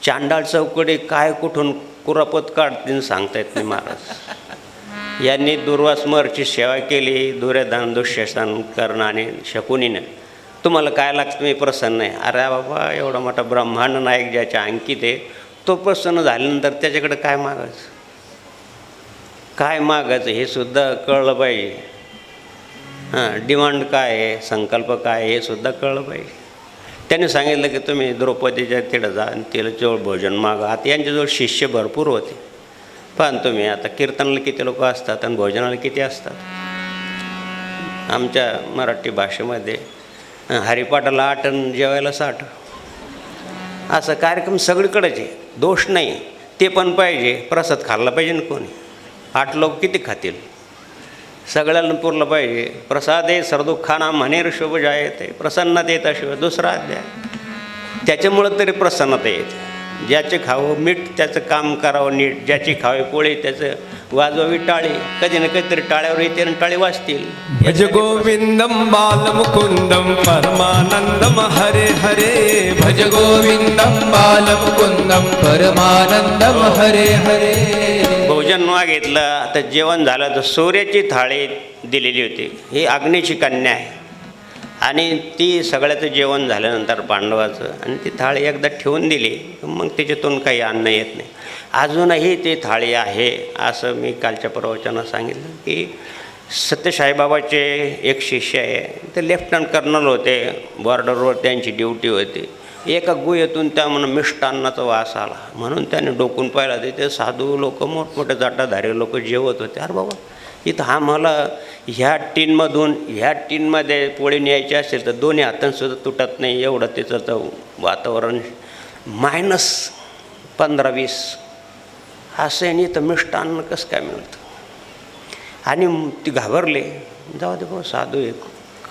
चांडाळ चौकडे काय कुठून कुरापत काढतील सांगता येत नाही महाराज. यांनी दुर्वास महर्षी सेवा केली. दुर्योधन, दुःशासन, कर्ण आणि शकुनीनं, तुम्हाला काय लागतं, मी प्रसन्न आहे. अरे बाबा, एवढा मोठा ब्रह्मांड नायक ज्याच्या अंकित आहे, तो प्रसन्न झाल्यानंतर त्याच्याकडे काय मागायचं, काय मागायचं हे सुद्धा कळलं पाहिजे. डिमांड काय आहे, संकल्प काय आहे, हे सुद्धा कळलं पाहिजे. त्याने सांगितलं की तुम्ही द्रौपदीच्या तिथं जा आणि तिला जवळ भोजन मागा. आता यांच्याजवळ शिष्य भरपूर होते. पण तुम्ही आता कीर्तनाला किती लोक असतात आणि भोजनाला किती असतात. आमच्या मराठी भाषेमध्ये हरिपाठाला 8 आणि जेवायला 60. असं कार्यक्रम सगळीकडेच आहे, दोष नाही. ते पण पाहिजे, प्रसाद खाल्ला पाहिजे ना कोणी. 8 लोक किती खातील? सगळ्यांना पुरलं पाहिजे. प्रसादे सर्वदुःखाना म्हणेर शुभ जायते प्रसन्नता येता शिवाय. दुसरा अध्याय. त्याच्यामुळं तरी प्रसन्नता येते. ज्याचे खावं मीठ त्याचं काम करावं नीट, ज्याची खावे पोळी त्याचं वाजवावी टाळी. कधी ना कधीतरी टाळ्यावर येते आणि टाळी वाजतील. भज गोविंदम बालमुकुंदम परमानंदम हरे हरे. भज गोविंदम बालमुकुंदम परमानंदम हरे हरे. भोजन मागितलं तर जेवण झालं तर सूर्याची थाळी दिलेली होती. ही अग्नीची कन्या आहे आणि ती सगळ्याचं जेवण झाल्यानंतर पांडवाचं आणि ती थाळी एकदा ठेवून दिली मग त्याच्यातून काही अन्न येत नाही. अजूनही ती थाळी आहे असं मी कालच्या प्रवचनात सांगितलं की सत्यसाईबाबाचे एक शिष्य आहे, ते लेफ्टनंट कर्नल होते, बॉर्डरवर त्यांची ड्युटी होती. एका गुहेतून त्या म्हणून मिष्टान्नाचा वास आला म्हणून त्याने डोकून पाहिला. तिथे साधू लोक मोठमोठे जाटाधारी लोक जेवत होते. अरे बाबा इथं आम्हाला ह्या टीनमध्ये पोळी न्यायची असेल तर दोन्ही हातांसुद्धा तुटत नाही एवढं त्याचं वातावरण -15-20 असं आहे. नाही तर मिष्टान्न कसं काय मिळतं? आणि ती घाबरले. जाऊ दे भाऊ साधू आहे,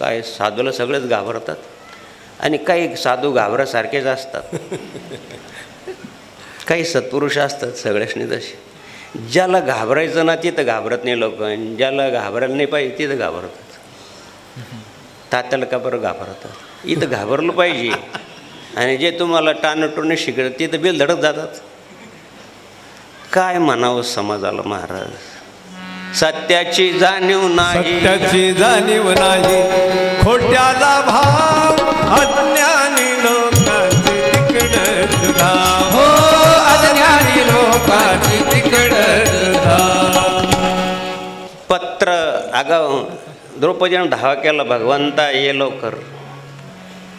काय साधूला सगळेच घाबरतात आणि काही साधू घाबरासारखेच असतात. काही सत्पुरुष असतात सगळ्याशनी तसे. ज्याला घाबरायचं ना तिथं घाबरत नाही लोक, ज्याला घाबरायला नाही पाहिजे तिथं घाबरतात. तात्याला का बरं घाबरतात? इथं घाबरलं पाहिजे. आणि जे तुम्हाला टाणटून शिकत तिथं बिल धडक जातात. काय म्हणावं समाजाला महाराज? सत्याची जाणीव नाही, सत्याची जाणीव नाही, खोट्याला भाव अज्ञानी लोकांची तिकडं धाव. हो अज्ञानी लोकांची तिकडं धाव. पत्र अगं द्रौपदीनं धावा केला, भगवंता ये लवकर.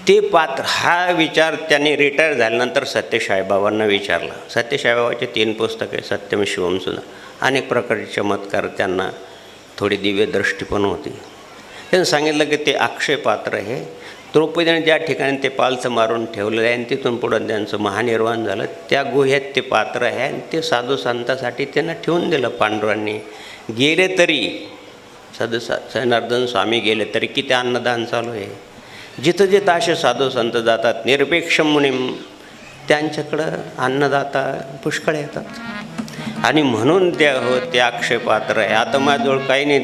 ते पात्र हा विचार त्यांनी रिटायर झाल्यानंतर सत्यसाईबाबांना विचारला. सत्यसाईबाबाचे 3 पुस्तके सत्यम शिवमसुद्धा अनेक प्रकारचे चमत्कार, त्यांना थोडी दिव्य दृष्टी पण होती. त्यांनी सांगितलं की ते अक्षय पात्र आहे. द्रौपदीने ज्या ठिकाणी ते पालचं मारून ठेवलेलं आहे आणि तिथून पुढं त्यांचं महानिर्वाण झालं त्या गुह्यात ते पात्र आहे आणि ते साधू संतांसाठी त्यांना ठेवून दिलं पांडुरांनी. गेले तरी जनार्दन स्वामी गेले तरी किती अन्नदान चालू आहे. जिथं जिथं असे साधू संत जातात निरपेक्ष मुनीम त्यांच्याकडं अन्नदाता पुष्कळ येतात. आणि म्हणून ते अक्षय पात्र आहे. आता माझ्याजवळ काही नाही,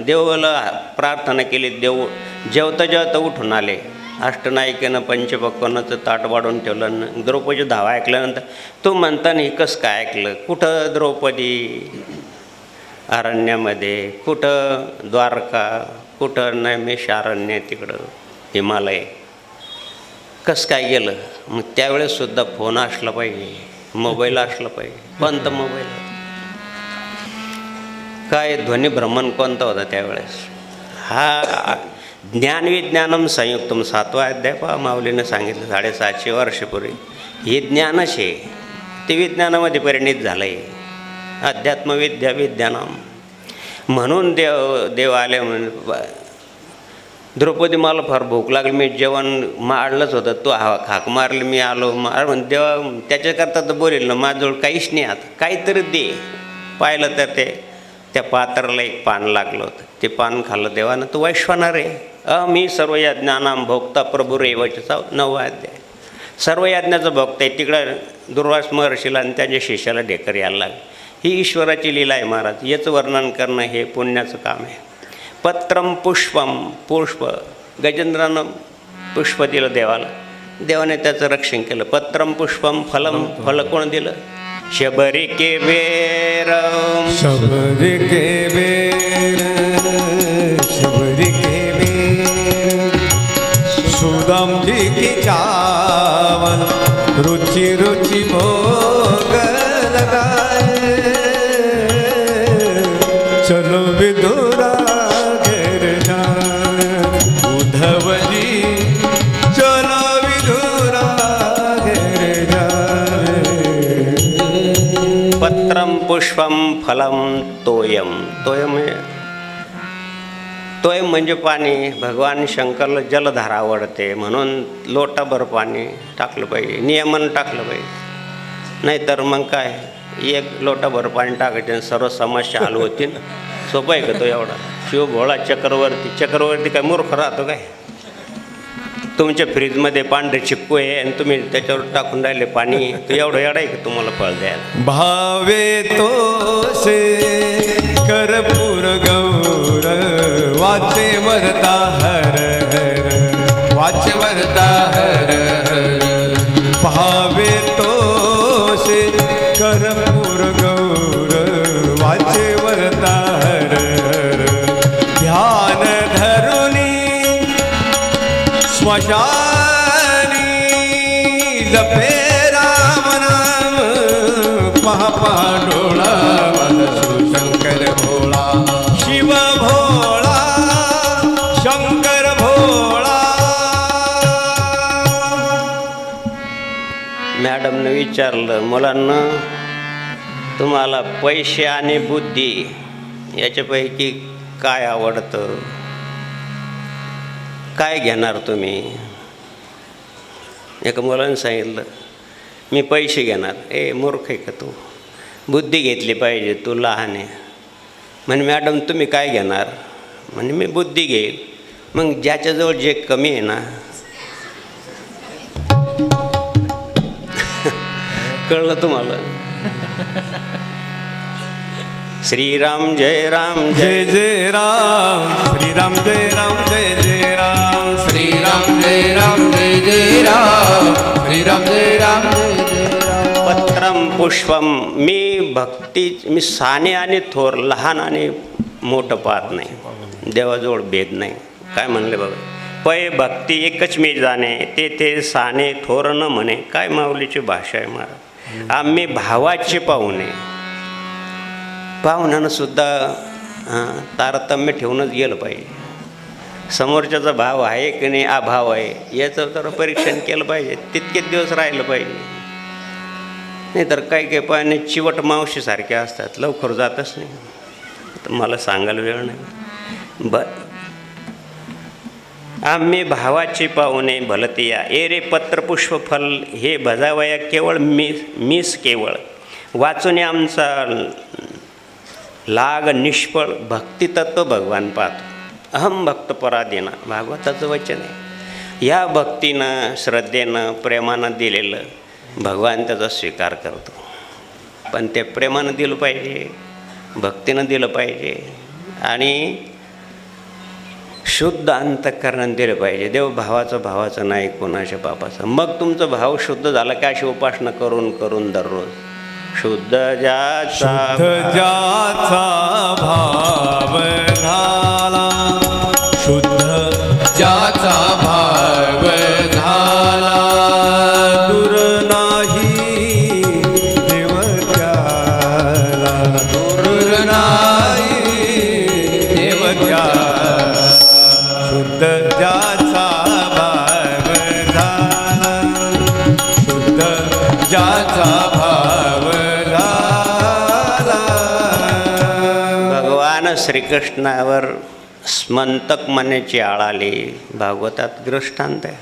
देवाला प्रार्थना केली, देव जेवता जेवता उठून आले. अष्टनायिकेनं पंचपक्वान्नाचं ताट वाढून ठेवलं. द्रौपदी धावा ऐकल्यानंतर तो म्हणताना हे कसं काय ऐकलं? कुठं द्रौपदी अरण्यामध्ये, कुठं द्वारका, कुठं नैमिषारण्य तिकडं हिमालय, कसं काय गेलं? मग त्यावेळेससुद्धा फोन असला पाहिजे, मोबाईल असला पाहिजे. कोणता मोबाईल? काय ध्वनिभ्रमण कोणता होता त्यावेळेस? हा ज्ञानविज्ञानम संयुक्तम 7वा अध्याय पहा माऊलीनं सांगितलं 750 वर्षापूर्वी. हे ज्ञानच आहे, ते विज्ञानामध्ये परिणित झालं आहे. अध्यात्मविद्या विज्ञानम. म्हणून देव आले म्हणून द्रौपदी मला फार भूक लागली, मी जेवण मारलंच होतं, तो हाक मारली, मी आलो म्हण देवा त्याच्याकरता तर बोलेल ना, माझ्याजवळ काहीच नाही, आता काहीतरी दे. पाहिलं तर त्या पात्राला एक पान लागलं होतं. ते पान खाल्लं देवानं. तो वैश्वानर आहे. मी सर्व यज्ञानाम भोक्ता प्रभू रेवचा 9वा अध्याय. सर्व यज्ञाचं भोक्ता आहे. तिकडं दुर्वास महर्षीला आणि त्याच्या शिष्याला ढेकर यायला लागली. ही ईश्वराची लीला आहे महाराज. याचं वर्णन करणं हे पुण्याचं काम आहे. पत्रम पुष्पम, पुष्प गजेंद्रानं पुष्प दिलं देवाला, देवाने त्याचं रक्षण केलं. पत्रम पुष्पम फलम, फल कोण दिलं? शबरी के बेर, शबरी के बेर, शबरी के बेर, सुदाम जी की चावल रुचि रुचि भोग लगाए. चलो विदुरा उद्धवजी, चलो विदुरा घेर जाए. पत्रम पुष्पम फलम तोयम. तोयम तोय म्हणजे पाणी. भगवान शंकरला जलधारा आवडते म्हणून लोटाभर पाणी टाकलं पाहिजे, नियमन टाकलं पाहिजे. नाहीतर मग काय, एक लोटाभर पाणी टाकायचे आणि सर्व समस्या हल होतील. सोपं आहे का तो एवढा? शिव भोळा चक्रवर्ती काय मूर्ख राहतो काय? तुमच्या फ्रीजमध्ये पांढरे चिक्कू आहे आणि तुम्ही त्याच्यावर टाकून राहिले पाणी, तो एवढं एवढं आहे का तुम्हाला फळ द्यायला? भावे तोसे कर्पूर गौर वाचे वरता हर हर वाचे वरता हर हर. भावे तोसे कर्पूर गौर वाचे वरता हर हर. ध्यान धरुनी श्मशानी जपे राम नाम. पहा पहा डोळा शंकर भोळा, शिव भोळा शंकर भोळा. मॅडमनं विचारलं, मुलांना तुम्हाला पैसे आणि बुद्धी याच्यापैकी काय आवडतं? काय घेणार तुम्ही? एका मुलानं सांगितलं, मी पैसे घेणार. ए मूर्ख आहे का तू? बुद्धी घेतली पाहिजे, तू लहान आहे. म्हणे मॅडम तुम्ही काय घेणार? म्हणजे मी बुद्धी घेईल. मग ज्याच्याजवळ जे कमी आहे ना, कळलं तुम्हाला? श्रीराम जय राम जय जय राम, श्रीराम जय राम जय जय राम. श्रीराम जय राम जय जय राम. श्रीराम जय राम जय जय राम. पत्रम पुष्पम. मी साने आणि थोर, लहान आणि मोठं पाहत नाही. देवाजवळ भेद नाही. काय म्हणले बघा, पै भक्ती एकच मी जाणे, ते साने थोर न म्हणे. काय माऊलीची भाषा आहे महाराज. आम्ही भावाचे पाहुणे. पाहुण्यानं सुद्धा तारतम्य ठेवूनच गेलं पाहिजे. समोरच्याचा भाव आहे की नाही, अभाव आहे याचं जरा परीक्षण केलं पाहिजे. तितकेच दिवस राहिलं पाहिजे. नाहीतर काही पाहुणे चिवट मावशीसारखे असतात, लवकर जातच नाही. तर मला सांगायला वेळ नाही. आम्ही भावाचे पाहुणे भलतिया, ए रे पत्रपुष्प फल हे भजावया केवळ मीस केवळ. वाचून आमचा लाग निष्फळ, भक्तितत्व भगवान पाहतो. अहम भक्त पराधीना, भागवताचं वचन आहे. या भक्तीनं, श्रद्धेनं, प्रेमानं दिलेलं भगवान त्याचा स्वीकार करतो. पण ते प्रेमानं दिलं पाहिजे, भक्तीनं दिलं पाहिजे आणि शुद्ध अंतःकरणानं दिलं पाहिजे. देव भावाचं नाही, कोणाच्या पापाचं. मग तुमचा भाव शुद्ध झाला की अशी उपासना करून करून दररोज शुद्ध ज्याचा भाव झाला, शुद्ध ज्याचा भाव झाला. दूर नाही देव त्याला, दूर नाही देव त्याला. शुद्ध ज्याचा भाव झाला, शुद्ध ज्याचा भाव झाला. भगवान श्रीकृष्णावर स्मंतक मनाची आळ आली. भागवतात दृष्टांत आहे.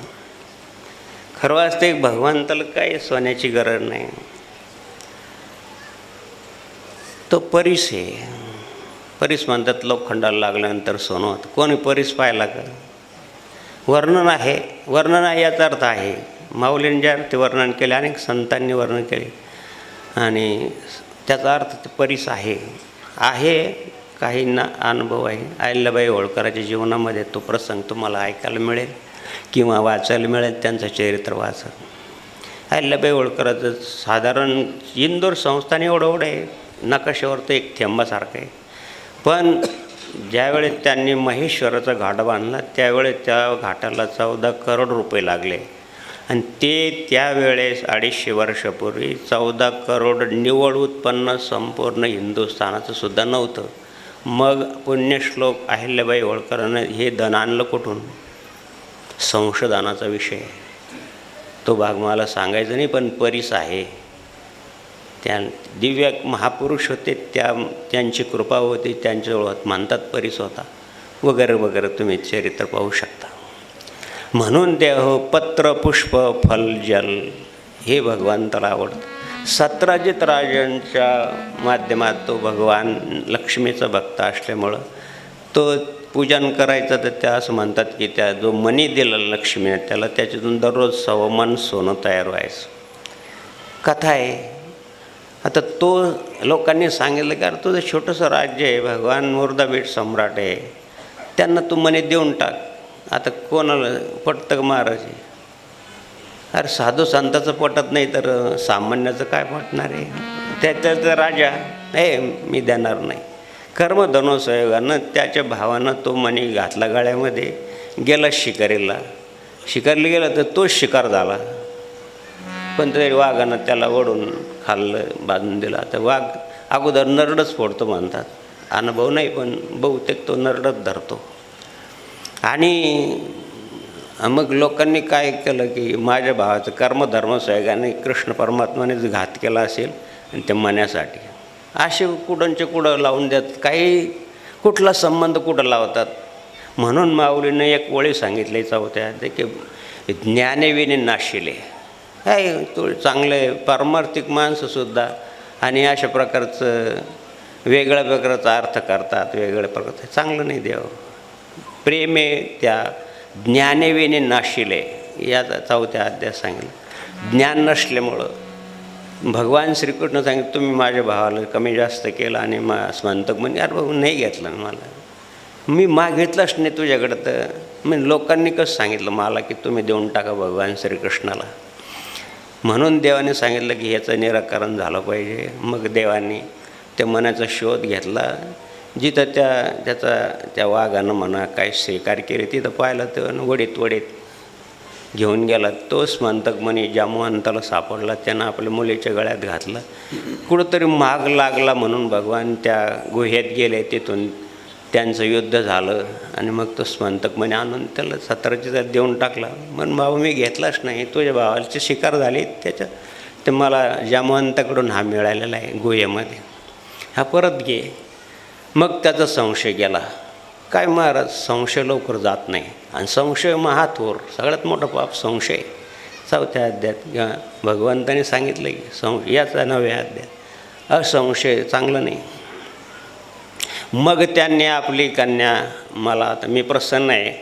खरं वास्तविक भगवंताला काही सोन्याची गरज नाही. तो परीस आहे. परीस म्हणतात लोखंडाला लागल्यानंतर सोनं होतं. कोणी परीस पाहिला का? वर्णन आहे. वर्णन आहे याचा अर्थ आहे. माऊलींनी ज्या अर्थी वर्णन केले, अनेक संतांनी वर्णन केले आणि त्याचा अर्थ ते परीस आहे. काहींना अनुभव आहे. अहिल्याबाई होळकराच्या जीवनामध्ये तो प्रसंग तुम्हाला ऐकायला मिळेल किंवा वाचायला मिळेल. त्यांचं चरित्र वाचा. अहिल्याबाई होळकराचं साधारण इंदोर संस्थान एवढं आहे, नकाशावर तो एक थेंबासारखं आहे. पण ज्यावेळेस त्यांनी महेश्वराचा घाट बांधला त्यावेळेस त्या घाटाला 14 करोड रुपये लागले आणि ते त्यावेळेस 250 वर्षापूर्वी 14 करोड निव्वळ उत्पन्न संपूर्ण हिंदुस्थानाचं सुद्धा नव्हतं. मग पुण्यश्लोक अहिल्याबाई होळकरांनं हे धन आणलं कुठून? संशोधनाचा विषय. तो भाग मला सांगायचा नाही, पण परीस आहे. त्या दिव्य महापुरुष होते, त्यांची कृपा होती त्यांच्याजवळ, म्हणतात परीस होता. वगैरे वगैरे तुम्ही चरित्र पाहू शकता. म्हणून देहो पत्र पुष्प फल जल हे भगवंताला आवडतं. सत्यजित राजांच्या माध्यमात तो भगवान लक्ष्मीचा भक्त असल्यामुळं तो पूजन करायचं, तर त्या असं म्हणतात की त्या जो मणी दिला लक्ष्मीने त्याला त्याच्यातून दररोज 1.25 मन सोनं तयार व्हायचं. कथा आहे. आता तो लोकांनी सांगितलं की अरे तुझं छोटंसं राज्य आहे, भगवान मुर्दाबीड सम्राट आहे, त्यांना तू मणी देऊन टाक. आता कोणाला पटतं का महाराज? अरे साधू संताचं पटत नाही तर सामान्याचं काय पटणार आहे? त्याचा राजा हे मी देणार नाही. कर्मधनोसयोगानं त्याच्या भावानं तो मणी घातला गळ्यामध्ये, गेला शिकारीला. शिकारीला गेला तर तोच शिकार झाला, पण तरी वाघानं त्याला ओढून खाल्लं, बांधून दिला. तर वाघ अगोदर नरडच फोडतो म्हणतात, अनुभव नाही पण बहुतेक तो नरडच धरतो. आणि मग लोकांनी काय केलं की माझ्या भावाचं कर्मधर्मसयोगाने कृष्ण परमात्मानेच घात केला असेल आणि त्या मण्यासाठी असे कुठंचे कुठं लावून देत, काही कुठला संबंध कुठं लावतात. म्हणून माऊलीने एक ओळी सांगितली चौथ्या ते की ज्ञानेविने नाशिले. काय तो चांगले पारमार्थिक माणसंसुद्धा आणि अशा प्रकारचं वेगळ्या प्रकारचा अर्थ करतात, वेगळ्या प्रकारचं चांगलं नाही. देव प्रेमे त्या ज्ञानेविने नाशिले या चौथ्या अध्यायात सांगितलं. ज्ञान नसल्यामुळं भगवान श्रीकृष्ण सांगितलं तुम्ही माझ्या भावाला कमी जास्त केलं आणि म्हणतो म्हणजे अरे भाऊ नाही घेतलं मला, मी मागितलंच नाही तुझ्याकडं. तर म्हणजे लोकांनी कसं सांगितलं मला की तुम्ही देऊन टाका भगवान श्रीकृष्णाला. म्हणून देवाने सांगितलं की ह्याचं निराकरण झालं पाहिजे. मग देवाने त्या मनाचा शोध घेतला. जिथं त्या वाघानं म्हणा काय स्वीकार केली तिथं पाहिलं तर वडीत घेऊन गेला. तोच मंतक म्हणे जामवंताला सापडला, त्यानं आपल्या मुलीच्या गळ्यात घातला. कुठंतरी माग लागला म्हणून भगवान त्या गुहेत गेले, तिथून त्यांचं युद्ध झालं आणि मग तो स्मंतक म्हणे आणून त्याला सतराच्या देऊन टाकला. म्हणून भाऊ मी घेतलाच नाही, तुझ्या भावाची शिकार झाली त्याच्या, ते मला जामवंताकडून हा मिळालेला आहे गुहेमध्ये, हा परत घे. मग त्याचा संशय गेला. काय महाराज संशय लवकर जात नाही आणि संशय महाथोर, सगळ्यात मोठं पाप संशय. चौथ्या अध्यायात भगवंताने सांगितलं की याचा 9व्या अध्यायात असंशय चांगलं नाही. मग त्यांनी आपली कन्या मला, आता मी प्रसन्न आहे,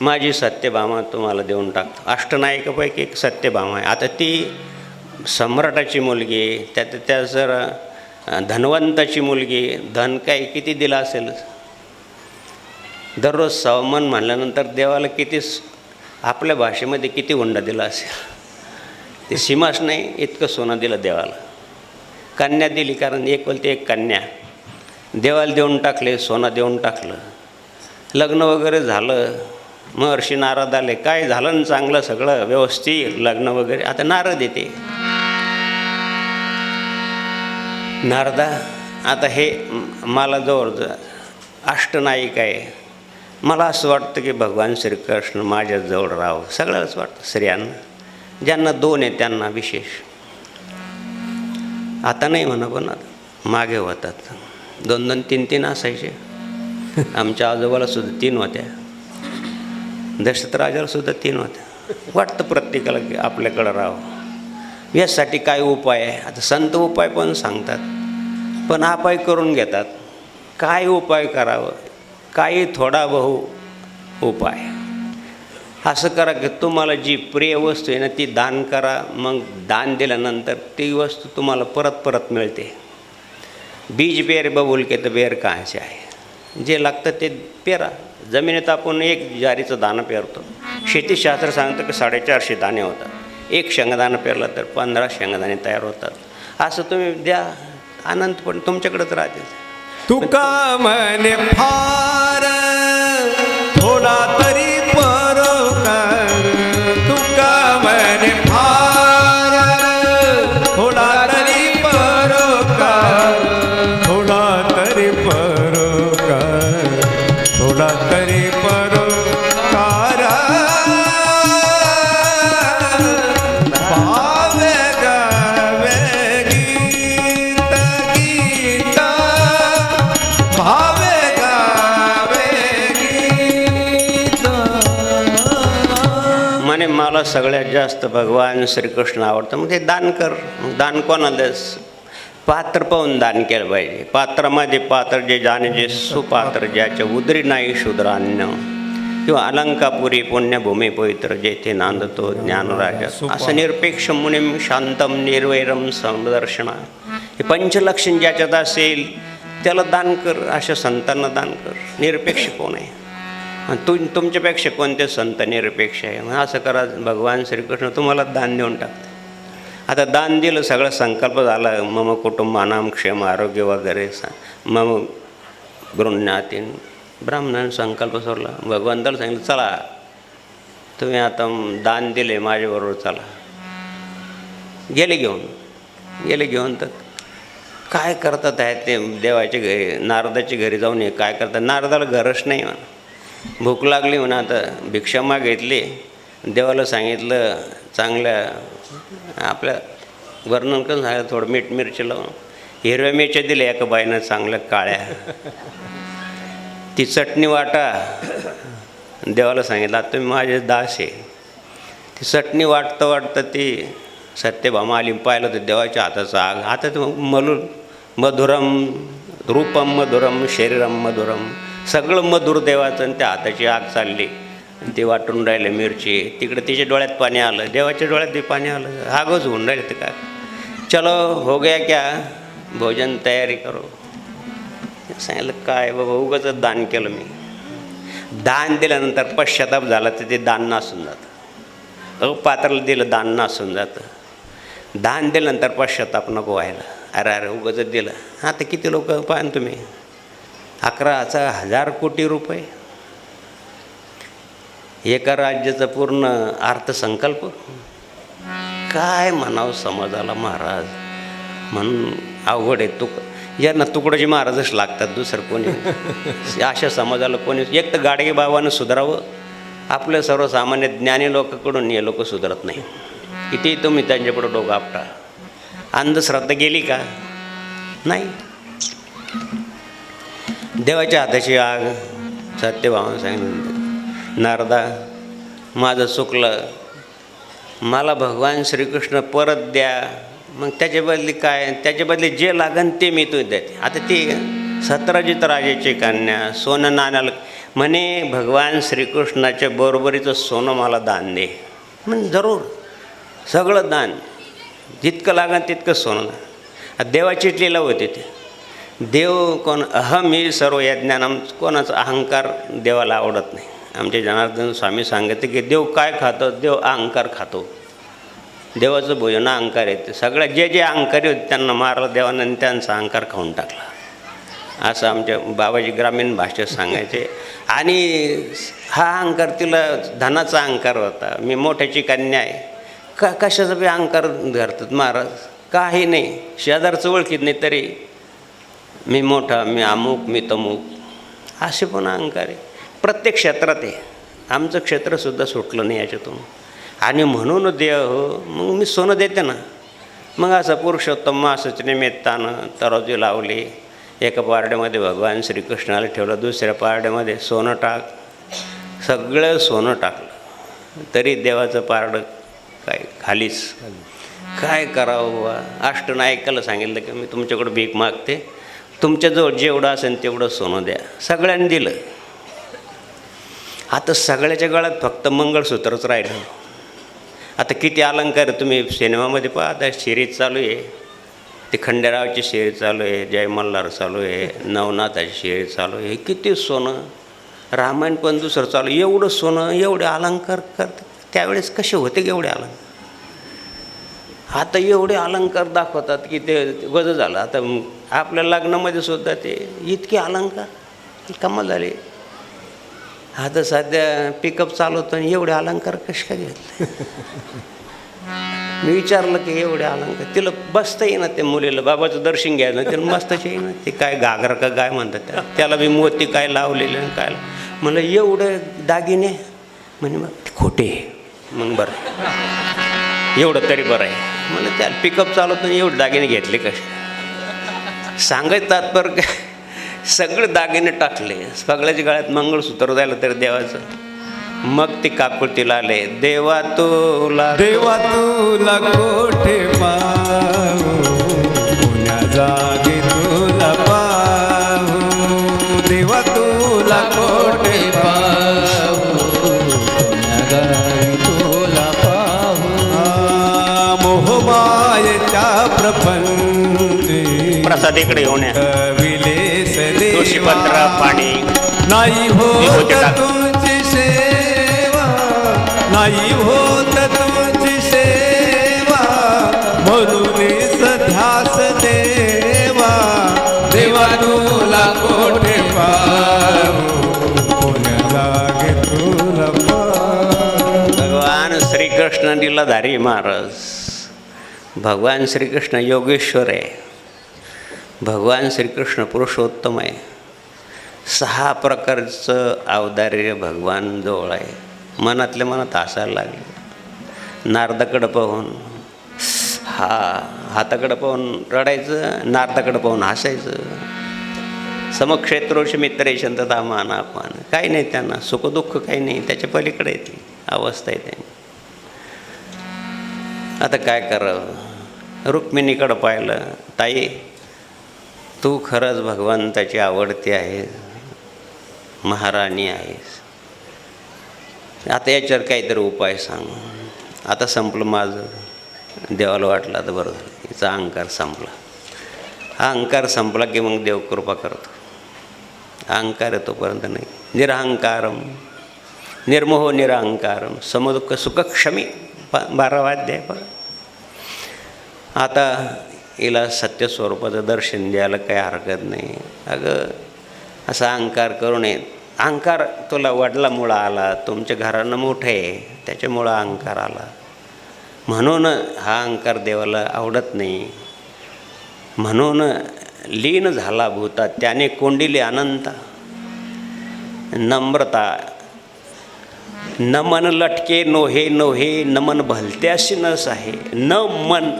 माझी सत्यभामा तुम्हाला देऊन टाकतो. अष्टनायकापैकी एक सत्यभामा आहे. आता ती सम्राटाची मुलगी, त्या जर धनवंताची मुलगी, धन काय किती दिलं असेल, दररोज 1.25 मन म्हणल्यानंतर देवाला किती आपल्या भाषेमध्ये किती हुंडा दिला असेल, ते सीमाच नाही इतकं सोनं दिलं देवाला. कन्या दिली, कारण एकुलती एक कन्या देवाला देऊन टाकले, सोनं देऊन टाकलं. लग्न वगैरे झालं, महर्षी नारद आले, काय झालं ना चांगलं सगळं व्यवस्थित लग्न वगैरे. आता नारद येते, नारदा आता हे मला जवळ अष्टनायिक आहे, मला असं वाटतं की भगवान श्रीकृष्ण माझ्याजवळ राहावं. सगळ्यालाच वाटतं स्त्रियांना, ज्यांना 2 आहे त्यांना विशेष. आता नाही म्हणा, पण आता मागे होतात 2-2, 3-3 असायचे. आमच्या आजोबालासुद्धा 3 होत्या, दशरथ राजालासुद्धा 3 होत्या. वाटतं प्रत्येकाला की आपल्याकडं राहावं. यासाठी काय उपाय आहे? आता संत उपाय पण सांगतात, पण अपाय करून घेतात. काय उपाय करावं? काही थोडा बहु उपाय असं करा की तुम्हाला जी प्रिय वस्तू आहे ना ती दान करा. मग दान दिल्यानंतर ती वस्तू तुम्हाला परत मिळते. बीज पेर बबूल के तर बेर कहाचे आहे, जे लागतं ते पेरा. जमिनीत आपण 1 ज्वारीचं दाणं पेरतो, शेतीशास्त्र सांगतं की 450 दाणे होतात. 1 शेंगदाणं पेरलं तर 15 शेंगदाणे तयार होतात. असं तुम्ही द्या, आनंद पण तुमच्याकडेच राहतील. तुका म्हणे फार थोडा तरी परोकार, तुका म्हणे फार थोडा तरी परोकार, थोडा तरी परोकार, थोडा तरी परोकार. भावे गावे गीत गीता, भावे गावे तुला सगळ्यात जास्त भगवान श्रीकृष्ण आवडतं, मग ते दान कर. मग दान कोणाला? पात्र पाहून दान केलं पाहिजे. पात्रामध्ये पात्र जे जाणे जे सुपात्र, ज्याच्या उदरी नाही शूद्रान्न, किंवा अलंकापुरी पुण्यभूमी पवित्र जेथे नांदतो ज्ञानराजा, असं निरपेक्ष मुनीम शांतम निर्वैरम समदर्शना, हे पंचलक्षण ज्याच्यात असेल त्याला दान कर. अशा संतांना दान कर. निरपेक्ष कोण आहे? तुमच्यापेक्षा कोणते संत निरपेक्ष आहे? मग असं करा, भगवान श्रीकृष्ण तुम्हाला दान देऊन टाकते. आता दान दिलं, सगळा संकल्प झाला, मम कुटुंबानाम क्षेम आरोग्य वगैरे, मम गृह्णातीन, ब्राह्मणाने संकल्प सोडला. भगवंताला सांगितलं चला तुम्ही आता दान दिले माझ्याबरोबर चला. गेले घेऊन तर काय करतात आहे ते देवाच्या घरी, नारदाच्या घरी जाऊन हे काय करतात. नारदाला घरच नाही म्हणा, भूक लागली म्हणा, आता भिक्षा मागितली. देवाला सांगितलं चांगल्या आपल्या वर्णन करून सांगितलं, थोडं मीठ मिरची लावून हिरव्या मिरच्या दिल्या एका बाईनं चांगल्या काळ्या, ती चटणी वाटा. देवाला सांगितलं आता तुम्ही माझे दास आहे. ती चटणी वाटतं ती सत्यभामा आली, पाहिलं तर देवाच्या हाताचा आग. आता ते मधुरम रूपम मधुरम शरीरम मधुरम, सगळं मधुर देवाचं, आणि त्या हाताची आग चालली. ते वाटून राहिले मिरची. तिकडे तिच्या डोळ्यात पाणी आलं, देवाच्या डोळ्यात बी पाणी आलं. आगच होऊन राहिले. ते काय, चलो हो गया क्या, भोजन तयारी करो. सांगितलं काय बाबा, उगाच दान केलं मी. दान दिल्यानंतर पश्चाताप झाला तर ते दान नासून जातं. पात्राला दिलं दान नासून जातं. दान दिल्यानंतर पश्चाताप नको व्हायला. अरे उगाच दिलं. आता किती लोक पाहा तुम्ही, 11,000 कोटी रुपये, एका राज्याचा पूर्ण अर्थसंकल्प. काय म्हणावं समाजाला महाराज, म्हणून अवघड आहे. यांना तुकडोजी महाराजच लागतात, दुसरं कोणी. अशा समाजाला कोणी, एक तर गाडगे बाबानं सुधारावं. आपलं सर्वसामान्य ज्ञानी लोकांकडून हे लोक सुधारत नाही. किती तुम्ही त्यांच्यापुढं डोकं आपटा. अंधश्रद्धा गेली का? नाही. देवाच्या हाताची आग. सत्यभामानं सांगितलं, नारदा माझं चुकलं, मला भगवान श्रीकृष्ण परत द्या. मग त्याच्या बदली काय, त्याच्या बदली जे लागन ते मी तू देते. आता ती सतराजित राजाची कन्या सोनं नाण्याला म्हणे, भगवान श्रीकृष्णाच्या बरोबरीचं सोनं मला दान दे. म्हणजे जरूर सगळं दान, जितकं लागन तितकं सोनं. देवाचीच लीला होती. ते देव कोण, अहम ही सर्व यज्ञानम, कोणाचा अहंकार देवाला आवडत नाही. आमचे जनार्दन स्वामी सांगते की देव काय खातो, देव अहंकार खातो. देवाचं भोजन अहंकार येते. सगळ्या जे अहंकारी होते त्यांना मारलं देवानं, आणि त्यांचा अहंकार खाऊन टाकला. असं आमच्या बाबाजी ग्रामीण भाषेत सांगायचे. आणि हा अहंकार, तिला धनाचा अहंकार होता. मी मोठ्याची कन्या आहे, कशाचा बी अहंकार धरतात महाराज. काही नाही, शेजारचं ओळखीत नाही तरी मी मोठा, मी अमुक, मी तमुक, असे पण अहंकार आहे. प्रत्येक क्षेत्रात आहे. आमचं क्षेत्रसुद्धा सुटलं नाही याच्यातून. आणि म्हणून देव हो, मग मी सोनं देते ना. मग असं पुरुषोत्तम मासाच निमित्तानं तराजू लावली. एका पारड्यामध्ये भगवान श्रीकृष्णाला ठेवलं, दुसऱ्या पारड्यामध्ये सोनं टाक. सगळं सोनं टाकलं तरी देवाचं पारडं काय खालीच. काय करावं बा. अष्टनायकाला सांगितलं की मी तुमच्याकडं भीक मागते, तुमच्याजवळ जेवढं असेल तेवढं सोनं द्या. सगळ्यांनी दिलं. आता सगळ्याच्या गळ्यात फक्त मंगळसूत्रच राहिलं. आता किती अलंकार तुम्ही सिनेमामध्ये पाहता. सिरीज चालू आहे, ती खंडेरावची सिरीज चालू आहे, जय मल्हार चालू आहे, नवनाथाची सिरीज चालू आहे. किती सोनं. रामायण पण दुसरं चालू. एवढं सोनं, एवढे अलंकार करतात. त्यावेळेस कसे होते एवढे अलंकार. आता एवढे अलंकार दाखवतात की ते गज झालं. आता आपल्या लग्नामध्ये सुद्धा ते इतके अलंकार, कमाल झाले. आता सध्या पिकअप चालवतो आणि एवढे अलंकार कसे काय घेतले. मी विचारलं की एवढे अलंकार, तिला बसता येईना. ते मुलीला बाबाचं दर्शन घ्यायला तिला बसताच येईना. ते काय घागरा का काय म्हणतात त्याला बी मोती काय लावलेले काय. म्हणलं एवढे दागिने, म्हणे मग ते खोटे. मग बरं, एवढं तरी बरं आहे. म्हणलं त्याला पिकअप चालवतो आणि एवढे दागिने घेतले कसे. सांगायचं तात्पर्य काय, सगळे दागिने टाकले. सगळ्याच्या गळ्यात मंगळसूत्र द्यायला तरी देवाचं. मग ती काकुळतीला आले, देवा तुला देवा तुला कोठे पाहू, पुण्या जागी तुला पाहू, देवा तुला कोठे पाहू, पुण्यगाई तुला पाहू. मोहमायेच्या प्रपंची प्रसादीकडे येऊन या. विलेस तुळशीपत्र देवा, पाणी नाही विभूती होत टाक. तुमची सेवा, नाही होत तुमची सेवा, म्हणून ध्यास देवा, देवा तुला कोठे पाहू, पुण्या जागे तुला पाहू. भगवान श्रीकृष्ण लीलाधारी महाराज, भगवान श्रीकृष्ण योगेश्वर आहे, भगवान श्रीकृष्ण पुरुषोत्तम आहे. 6 प्रकारचं अवदार्य भगवान जवळ आहे. मनातल्या मनात हसायला लागले. नारदाकडं पाहून हाताकडं पाहून रडायचं, नारदाकडं पाहून हसायचं. समक्षेत्रोष मित्रे शांतता मान अपमान, काही नाही त्यांना, सुखदुःख काही नाही, त्याच्या पलीकडे येते अवस्था आहे त्यांनी. आता काय करावं? रुक्मिणीकडं पाहिलं, ताई तू खरंच भगवंताची आवडती आहे, महाराणी आहेस, आता याच्यावर काहीतरी उपाय सांग. आता संपलं माझं. देवाला वाटलं आता बरं झालं, हिचा अहंकार संपला. हा अहंकार संपला की मग देव कृपा करतो. अहंकार आहे तोपर्यंत नाही. निरहंकारम निर्मोह निरहंकारम समदुःख सुखक्षमी 12वा अध्याय. आता हिला सत्यस्वरूपाचं दर्शन द्यायला काही हरकत नाही. अगं असा अहंकार करू नये. अहंकार तुला वडिलामुळं आला, तुमच्या घरानं मोठं आहे त्याच्यामुळं अहंकार आला, म्हणून हा अहंकार देवाला आवडत नाही. म्हणून लीन झाला भूता त्याने कोंडिले अनंता. नम्रता न मन लटके नोहे नोहे, न मन भलत्याशी नस आहे. न मन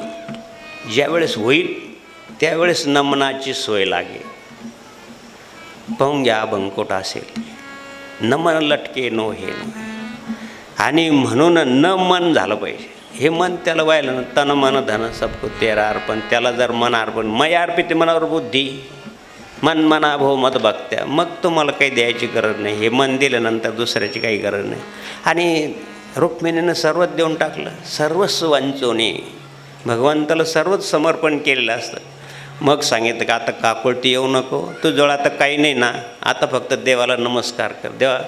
ज्यावेळेस होईल त्यावेळेस नमनाची सोय लागेल. पाहून घ्या बंकोट असेल. न मन लटके नोहे नोहे, आणि म्हणून न मन झालं पाहिजे. हे मन त्याला व्हायला ना, तन मन धन सबको तेरा अर्पण. त्याला जर मन अर्पण, मय अर्पित मनावर बुद्धी, मन मना भो मत बघत्या, मग तुम्हाला काही द्यायची गरज नाही. हे मन दिल्यानंतर दुसऱ्याची काही गरज नाही. आणि रुक्मिणीनं सर्वच देऊन टाकलं, सर्वस्व वांचोने भगवंताला सर्वच समर्पण केलेलं असतं. मग सांगितलं का आता काकुळती येऊ नको, तुझ्याजवळ आता काही नाही ना, आता फक्त देवाला नमस्कार कर. देवा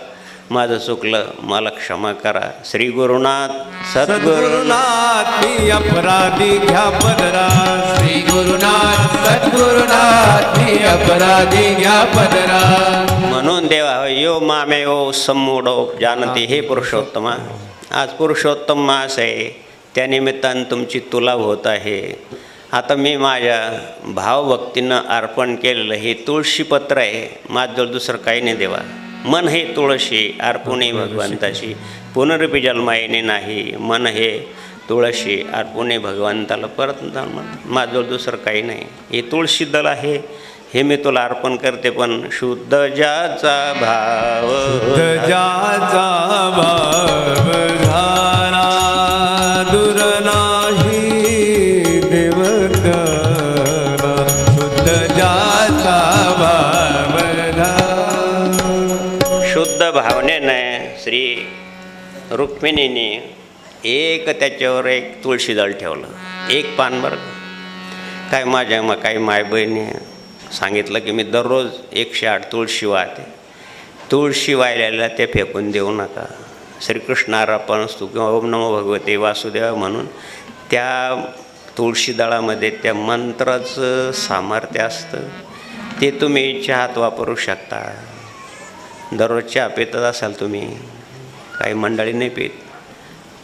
माझं चुकलं, मला क्षमा करा. श्री गुरुनाथ सद्गुरुनाथ मी अपराधी घ्या पदरा, श्री गुरुनाथ सद्गुरुनाथ मी अपराधी घ्या पदरा. म्हणून देवा यो मामे ओ सम्मूढो जानते. हे पुरुषोत्तमा, आज पुरुषोत्तम मास आहे, त्यानिमित्तानं तुमची तुलाभ होत आहे. आता मी माझ्या भावभक्तीनं अर्पण केलेलं हे तुळशीपत्र आहे, माझ्याजवळ दुसरं काही नाही देवा. मन हे तुळशी अर्पुणे भगवंताशी, पुनरपी जन्मायने नाही. मन हे तुळशी अर्पुणे भगवंताला, परत माझ्याजवळ दुसरं काही नाही. हे तुळशी दल आहे, हे मी तुला अर्पण करते. पण शुद्ध ज्याचा भाव, ज्याचा भाव झाला दूर नाही देवता, शुद्ध ज्याचा भाव झाला. शुद्ध भावनेनं श्री रुक्मिणीने एक त्याच्यावर एक तुळशीदळ ठेवलं, एक पान. बरं काय माझ्या काही मायबहिणी सांगितलं की मी दररोज 108 तुळशी वाहते. तुळशी वाहिलेल्या ते फेकून देऊ नका. श्रीकृष्णार्पणस्तु किंवा ओम नमो भगवते वासुदेव म्हणून त्या तुळशीदळामध्ये त्या मंत्राचं सामर्थ्य असतं. ते तुम्ही चहात वापरू शकता. दररोज चहा पितच असाल तुम्ही, काही मंडळी नाही पित,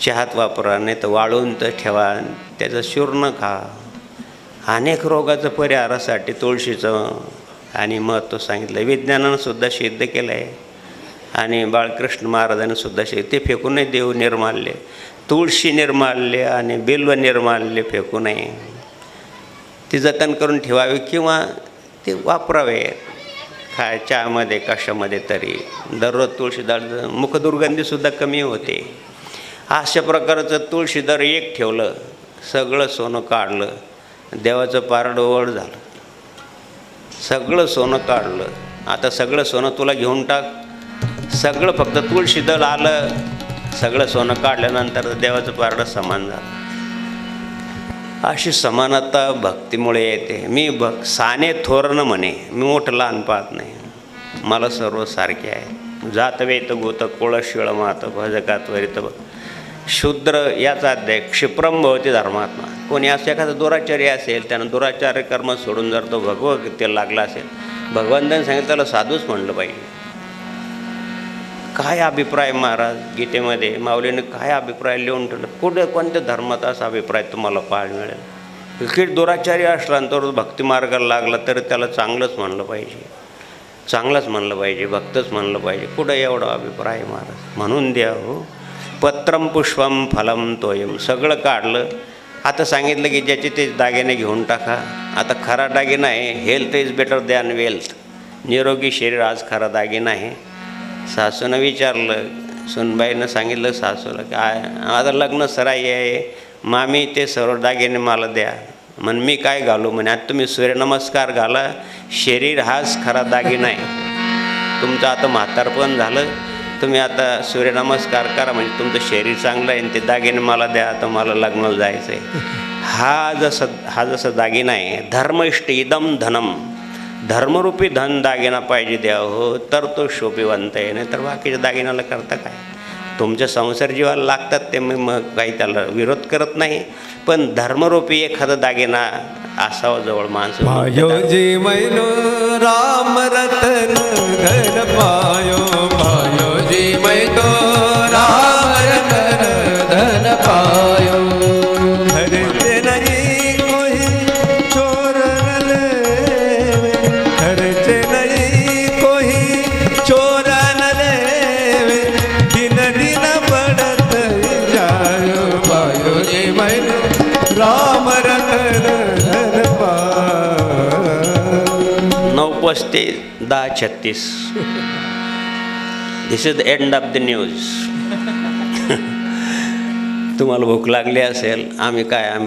चहात वापरा, नाही तर वाळून तर ठेवा, त्याचं चूर्ण खा. अनेक रोगाचं परिहारासाठी तुळशीचं आणि महत्त्व सांगितलं. विज्ञानानं सुद्धा सिद्ध केलं आहे आणि बाळकृष्ण महाराजांनी सुद्धा ते फेकू नये. देव निर्माल्य, तुळशी निर्माल्य आणि बिल्व निर्माल्य फेकू नये. ती जतन करून ठेवावी किंवा ते वापरावे. काय चहामध्ये कशामध्ये तरी दररोज तुळशी डाळ मुखदुर्गंधीसुद्धा कमी होते. अशा प्रकारचं तुळशीदार एक ठेवलं, सगळं सोनं काढलं, देवाचं पारडं ओढ झालं, सगळं सोनं काढलं. आता सगळं सोनं तुला घेऊन टाक, सगळं फक्त तुळशीदल आलं, सगळं सोनं काढल्यानंतर देवाचं पारडं समान झालं. अशी समानता भक्तीमुळे येते. मी साने थोरनं म्हणे, मी मोठं लहान पाहत नाही, मला सर्व सारखे आहे. जात वेत गोत कोळ शिळ मात भजकात वरित शूद्र याचा अध्याय क्षिप्रम भवती धर्मात्मा. कोणी असं एखादा दुराचारी असेल, त्यानं दुराचार्य कर्म सोडून जर तो भगवद्गीतेला लागला असेल, भगवंतांनी सांगितलं त्याला साधूच म्हणलं पाहिजे. काय अभिप्राय महाराज गीतेमध्ये माऊलीने काय अभिप्राय लिहून ठेवलं? कुठे कोणत्या धर्मात असा अभिप्राय तुम्हाला पाहायला मिळेल की दुराचारी असला आणि तो भक्तिमार्गाला लागला तर त्याला चांगलंच म्हणलं पाहिजे, चांगलंच म्हणलं पाहिजे, भक्तच म्हणलं पाहिजे? कुठं एवढा अभिप्राय महाराज? म्हणून द्या हो, पत्रम पुष्पम फलम तोयम. सगळं काढलं. आता सांगितलं की ज्याचे ते दागिने घेऊन टाका. आता खरा दागिना आहे, health is better than wealth. निरोगी शरीर आज खरा दागिना आहे. सासूनं विचारलं, सुनबाईनं सांगितलं सासूला की आता लग्न सराई आहे, मामी ते सर्व दागिने मला द्या. म्हण मी काय घालू? म्हणे आता तुम्ही सूर्यनमस्कार घाला, शरीर हाच खरा दागिना आहे. तुमचं आता म्हातारपण झालं, तुम्ही आता सूर्यनमस्कार करा, म्हणजे तुमचं शरीर चांगलं आहे आणि ते दागिने मला द्या, आता मला लग्नाला जायचं आहे. हा जसा दागिना आहे, धर्मइष्ट इदम धनम, धर्मरूपी धन दागिना पाहिजे द्या हो, तर तो शोभिवंत आहे. नाही तर बाकीच्या दागिन्याला करता काय? तुमच्या संसार जीवाला लागतात ते मग काही त्याला विरोध करत नाही, पण धर्मरूपी एखादा दागिना असावा जवळ माणसं. पायोजी मैनो राम रतन धन पायो, पायोजी मैतो राम रतन धन पायो. खर्चे नहीं कोई चोर न लेवे, खर्चे नहीं कोई चोर न लेवे, दिन दिन बढ़त जायो. पायोजी मैतो राम रतन धन पायो. 9:35 this is the end of the news. तुम्हाला भूक लागली असेल, आम्ही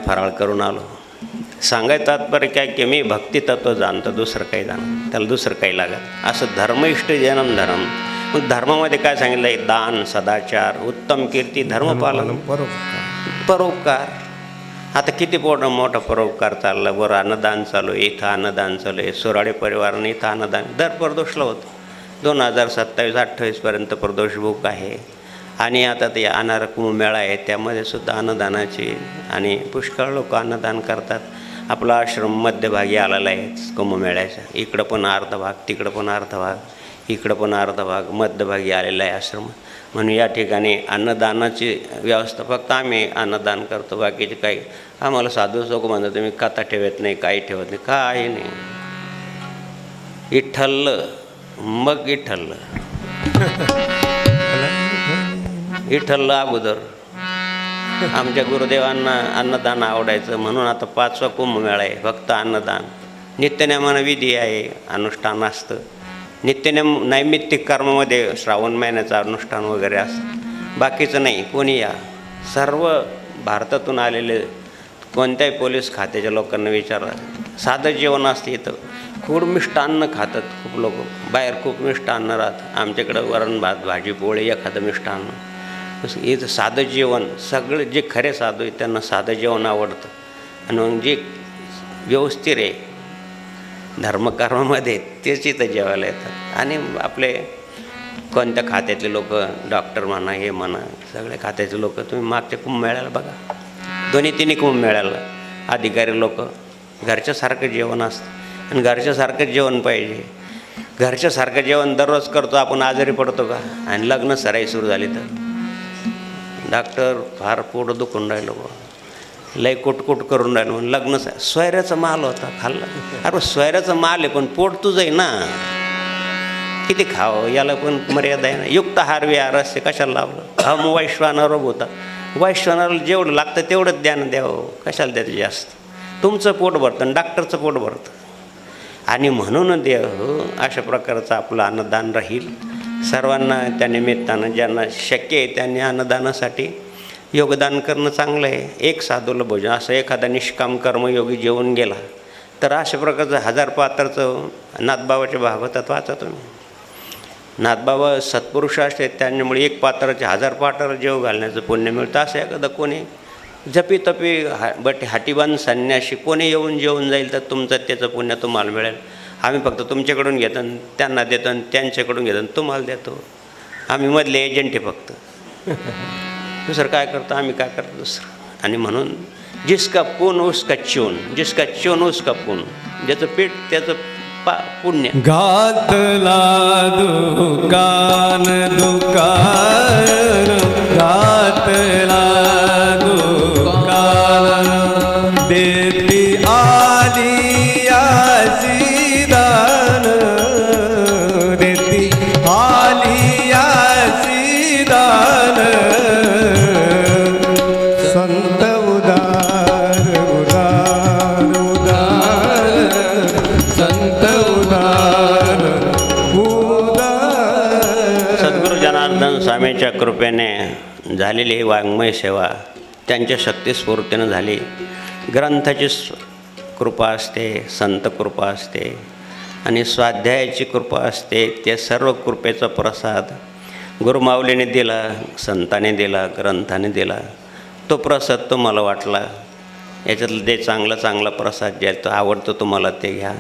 फराळ करून आलो. सांगायचं तात्पर्य काय की मी भक्तितत्व जाणतो, दुसरं काही जाणतो, त्याला दुसरं काही लागत. असं धर्मइष्ट जन्म धर्म. मग धर्मामध्ये काय सांगितलं आहे? दान, सदाचार, उत्तम कीर्ती, धर्मपालन, परोपकार. आता किती मोठा परोपकार चालला. बरं अन्नदान चालू आहे, इथं अन्नदान चालू आहे. सोराडे परिवाराने इथं अन्नदान दर प्रदोषला होतं. 2027-28पर्यंत प्रदोष बुक आहे. आणि आता ते येणारा कुंभमेळा आहे, त्यामध्ये सुद्धा अन्नदानाची आणि पुष्कळ लोक अन्नदान करतात. आपला आश्रम मध्यभागी आलेला आहे कुंभमेळ्याचा. इकडं पण अर्धा भाग, तिकडं पण अर्धा भाग, इकडं पण अर्धा भाग, मध्यभागी आलेला आहे आश्रम. म्हणून या ठिकाणी अन्नदानाची व्यवस्था फक्त आम्ही अन्नदान करतो, बाकीचे काही आम्हाला साधू लोक म्हणतात तुम्ही कथा ठेवत नाही, काही ठेवत नाही. काही नाही. इठ्ठल मग इठ्ठल, इठ्ठल अगोदर. आमच्या गुरुदेवांना अन्नदान आवडायचं, म्हणून आता 5वा कुंभमेळा आहे. फक्त अन्नदान, नित्यनेमानं विधी आहे, अनुष्ठान असतं. नित्यनेम नैमित्तिक कर्मामध्ये श्रावण महिन्याचं अनुष्ठान वगैरे असतं, बाकीचं नाही. कोणी या, सर्व भारतातून आलेले कोणत्याही पोलीस खात्याच्या लोकांना विचारा, साधं जेवण असतं इथं. खूप मिष्टान्न खातात खूप लोक, बाहेर खूप मिष्टान्न राहतं. आमच्याकडं वरण भात, भाजी पोळी, एखादं मिष्टान्न. इथं साधं जेवण. सगळे जे खरे साधू आहेत त्यांना साधं जेवण आवडतं. आणि मग जे व्यवस्थित आहे धर्मकर्मामध्ये तेच इथं जेवायला येतात. आणि आपले कोणत्या खात्यातले लोक, डॉक्टर म्हणा, हे म्हणा, सगळे खात्याचे लोक तुम्ही मागच्या कुंभमेळ्याला बघा, 2-3 कुंभमेळ्याला अधिकारी लोक. घरच्यासारखं जेवण असतं आणि घरच्यासारखं जेवण पाहिजे. घरच्यासारखं जेवण दररोज करतो आपण, आजारी पडतो का? आणि लग्न सराई सुरू झाली तर डॉक्टर फार पोट दुखून राहिलो, लय कुटकुट करून राहिलो. लग्न सोयऱ्याचा माल होता, खाल्ला. अरे सोयऱ्याचा माल आहे पण पोट तुझं आहे ना, किती खावं याला पण मर्यादा आहे ना. युक्त हार विहार असते, कशाला लावलं? हम वैश्वानर होता, वैश्वानराला जेवढं लागतं तेवढंच द्यानं द्यावं, कशाला द्यायचं जास्त? तुमचं पोट भरतं आणि डॉक्टरचं पोट भरतं. आणि म्हणून देव अशा प्रकारचं आपलं अन्नदान राहील. सर्वांना त्या निमित्तानं ज्यांना शक्य आहे त्यांनी अन्नदानासाठी योगदान करणं चांगलं आहे. एक साधूला भोजन, असं एखादा निष्काम कर्मयोगी जेवून गेला तर अशा प्रकारचं 1000 पात्राचं नाथबाबाच्या भागवतात वाचा तुम्ही. नाथबाबा सत्पुरुष असते, त्यामुळे एक पात्राचे 1000 पात्राला जेव घालण्याचं पुण्य मिळतं. असं एखादं कोणी जपी तपी हाटीबान संन्याशी कोणी येऊन जेवून जाईल तर तुमचं त्याचं पुण्य तुम्हाला मिळेल. आम्ही फक्त तुमच्याकडून घेतो, त्यांना देतो, आणि त्यांच्याकडून घेतो, तुम्हाला देतो. आम्ही मधले एजंट आहे फक्त. दुसरं काय करतो आम्ही, काय करतो दुसरं. आणि म्हणून जिसका पून उसका च्यून, जिसका च्यून उसका पून, ज्याचं पीठ त्याचं पुण्य. घातला दुकान दुकान, घातला दुकान, देती आली आसी दान, देती आली आसी दान, संत उदार उदार उदार, संत उदार उदार. सद्गुरू जनार्दन स्वामीच्या कृपेने झालेली ही वाङ्मय सेवा त्यांच्या शक्तिस्फूर्तीनं झाली. ग्रंथाची कृपा असते, संत कृपा असते आणि स्वाध्यायाची कृपा असते. त्या सर्व कृपेचा प्रसाद गुरुमाऊलीने दिला, संतांनी दिला, ग्रंथाने दिला. तो प्रसाद तुम्हाला वाटला, याच्यातलं ते चांगला प्रसाद जे तो आवडतो तुम्हाला ते घ्या.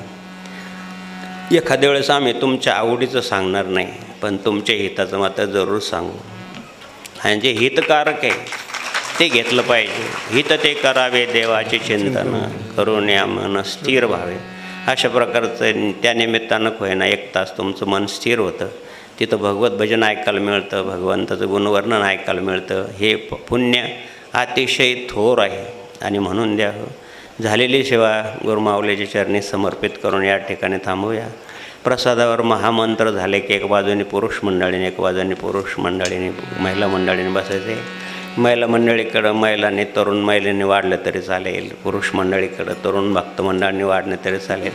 एखाद्या वेळेस आम्ही तुमच्या आवडीचं सांगणार नाही, पण तुमच्या हिताचं मात्र जरूर सांगू. आणि जे हितकारक आहे ते घेतलं पाहिजे. हित ते करावे देवाचे चिंतन, करून या मन स्थिर व्हावे. अशा प्रकारचं त्या निमित्तानं होईना 1 तास तुमचं मन स्थिर होतं. तिथं भगवत भजन ऐकायला मिळतं, भगवंताचं गुणवर्णन ऐकायला मिळतं. हे पुण्य अतिशय थोर आहे. आणि म्हणून द्या झालेली सेवा गुरुमाऊलीच्या चरणी समर्पित करून या ठिकाणी थांबूया. प्रसादावर महामंत्र झाले की एक बाजूने पुरुष मंडळीने, एक बाजूने पुरुष मंडळीने, महिला मंडळीने बसायचे. महिला मंडळीकडं महिलांनी, तरुण महिलांनी वाढलं तरी चालेल, पुरुष मंडळीकडं तरुण भक्त मंडळांनी वाढणे तरी चालेल.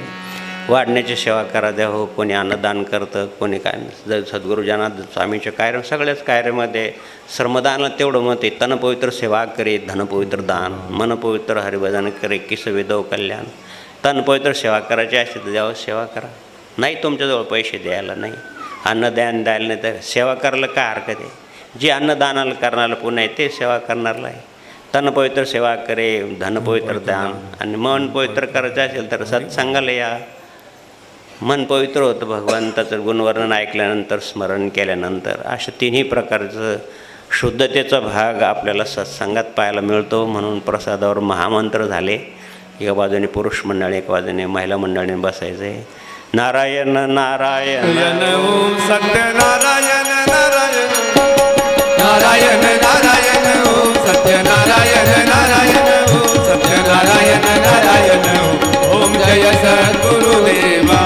वाढण्याची सेवा करा द्या हो. कोणी अन्नदान करतं, कोणी काय. जर सद्गुरू जनार्दन स्वामीच्या कार्य, सगळ्याच कार्यामध्ये श्रमदानाला तेवढं मत आहे. तन पवित्र सेवा करे, धन पवित्र दान, मन पवित्र हरिभजन करे, किस विधव कल्याण. तन पवित्र सेवा करायची असते तर द्यावं, सेवा करा. नाही तुमच्याजवळ पैसे द्यायला नाही, अन्नदान द्यायला नाही, तर सेवा करायला काय हरकत आहे. जे अन्नदानाला करणारं पुण्य आहे ते सेवा करणारला आहे. तन पवित्र सेवा करे, धन पवित्र दान, आणि मन पवित्र करायचं असेल तर सत्संगाला या. मन पवित्र होतं भगवंताचं गुणवर्णन ऐकल्यानंतर, स्मरण केल्यानंतर. अशा तिन्ही प्रकारचं शुद्धतेचा भाग आपल्याला सत्संगात पाहायला मिळतो. म्हणून प्रसादावर महामंत्र झाले. एका बाजूने पुरुष मंडळी, एका बाजूने महिला मंडळीने बसायचे. नारायण नारायण ओम सत्यनारायण नारायण, नारायण नारायण ओम सत्यनारायण नारायण, ओम सत्यनारायण नारायण, ओम जय सद्गुरुदेवा.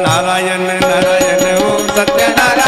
नारायण नारायण ओम सत्यनारायण.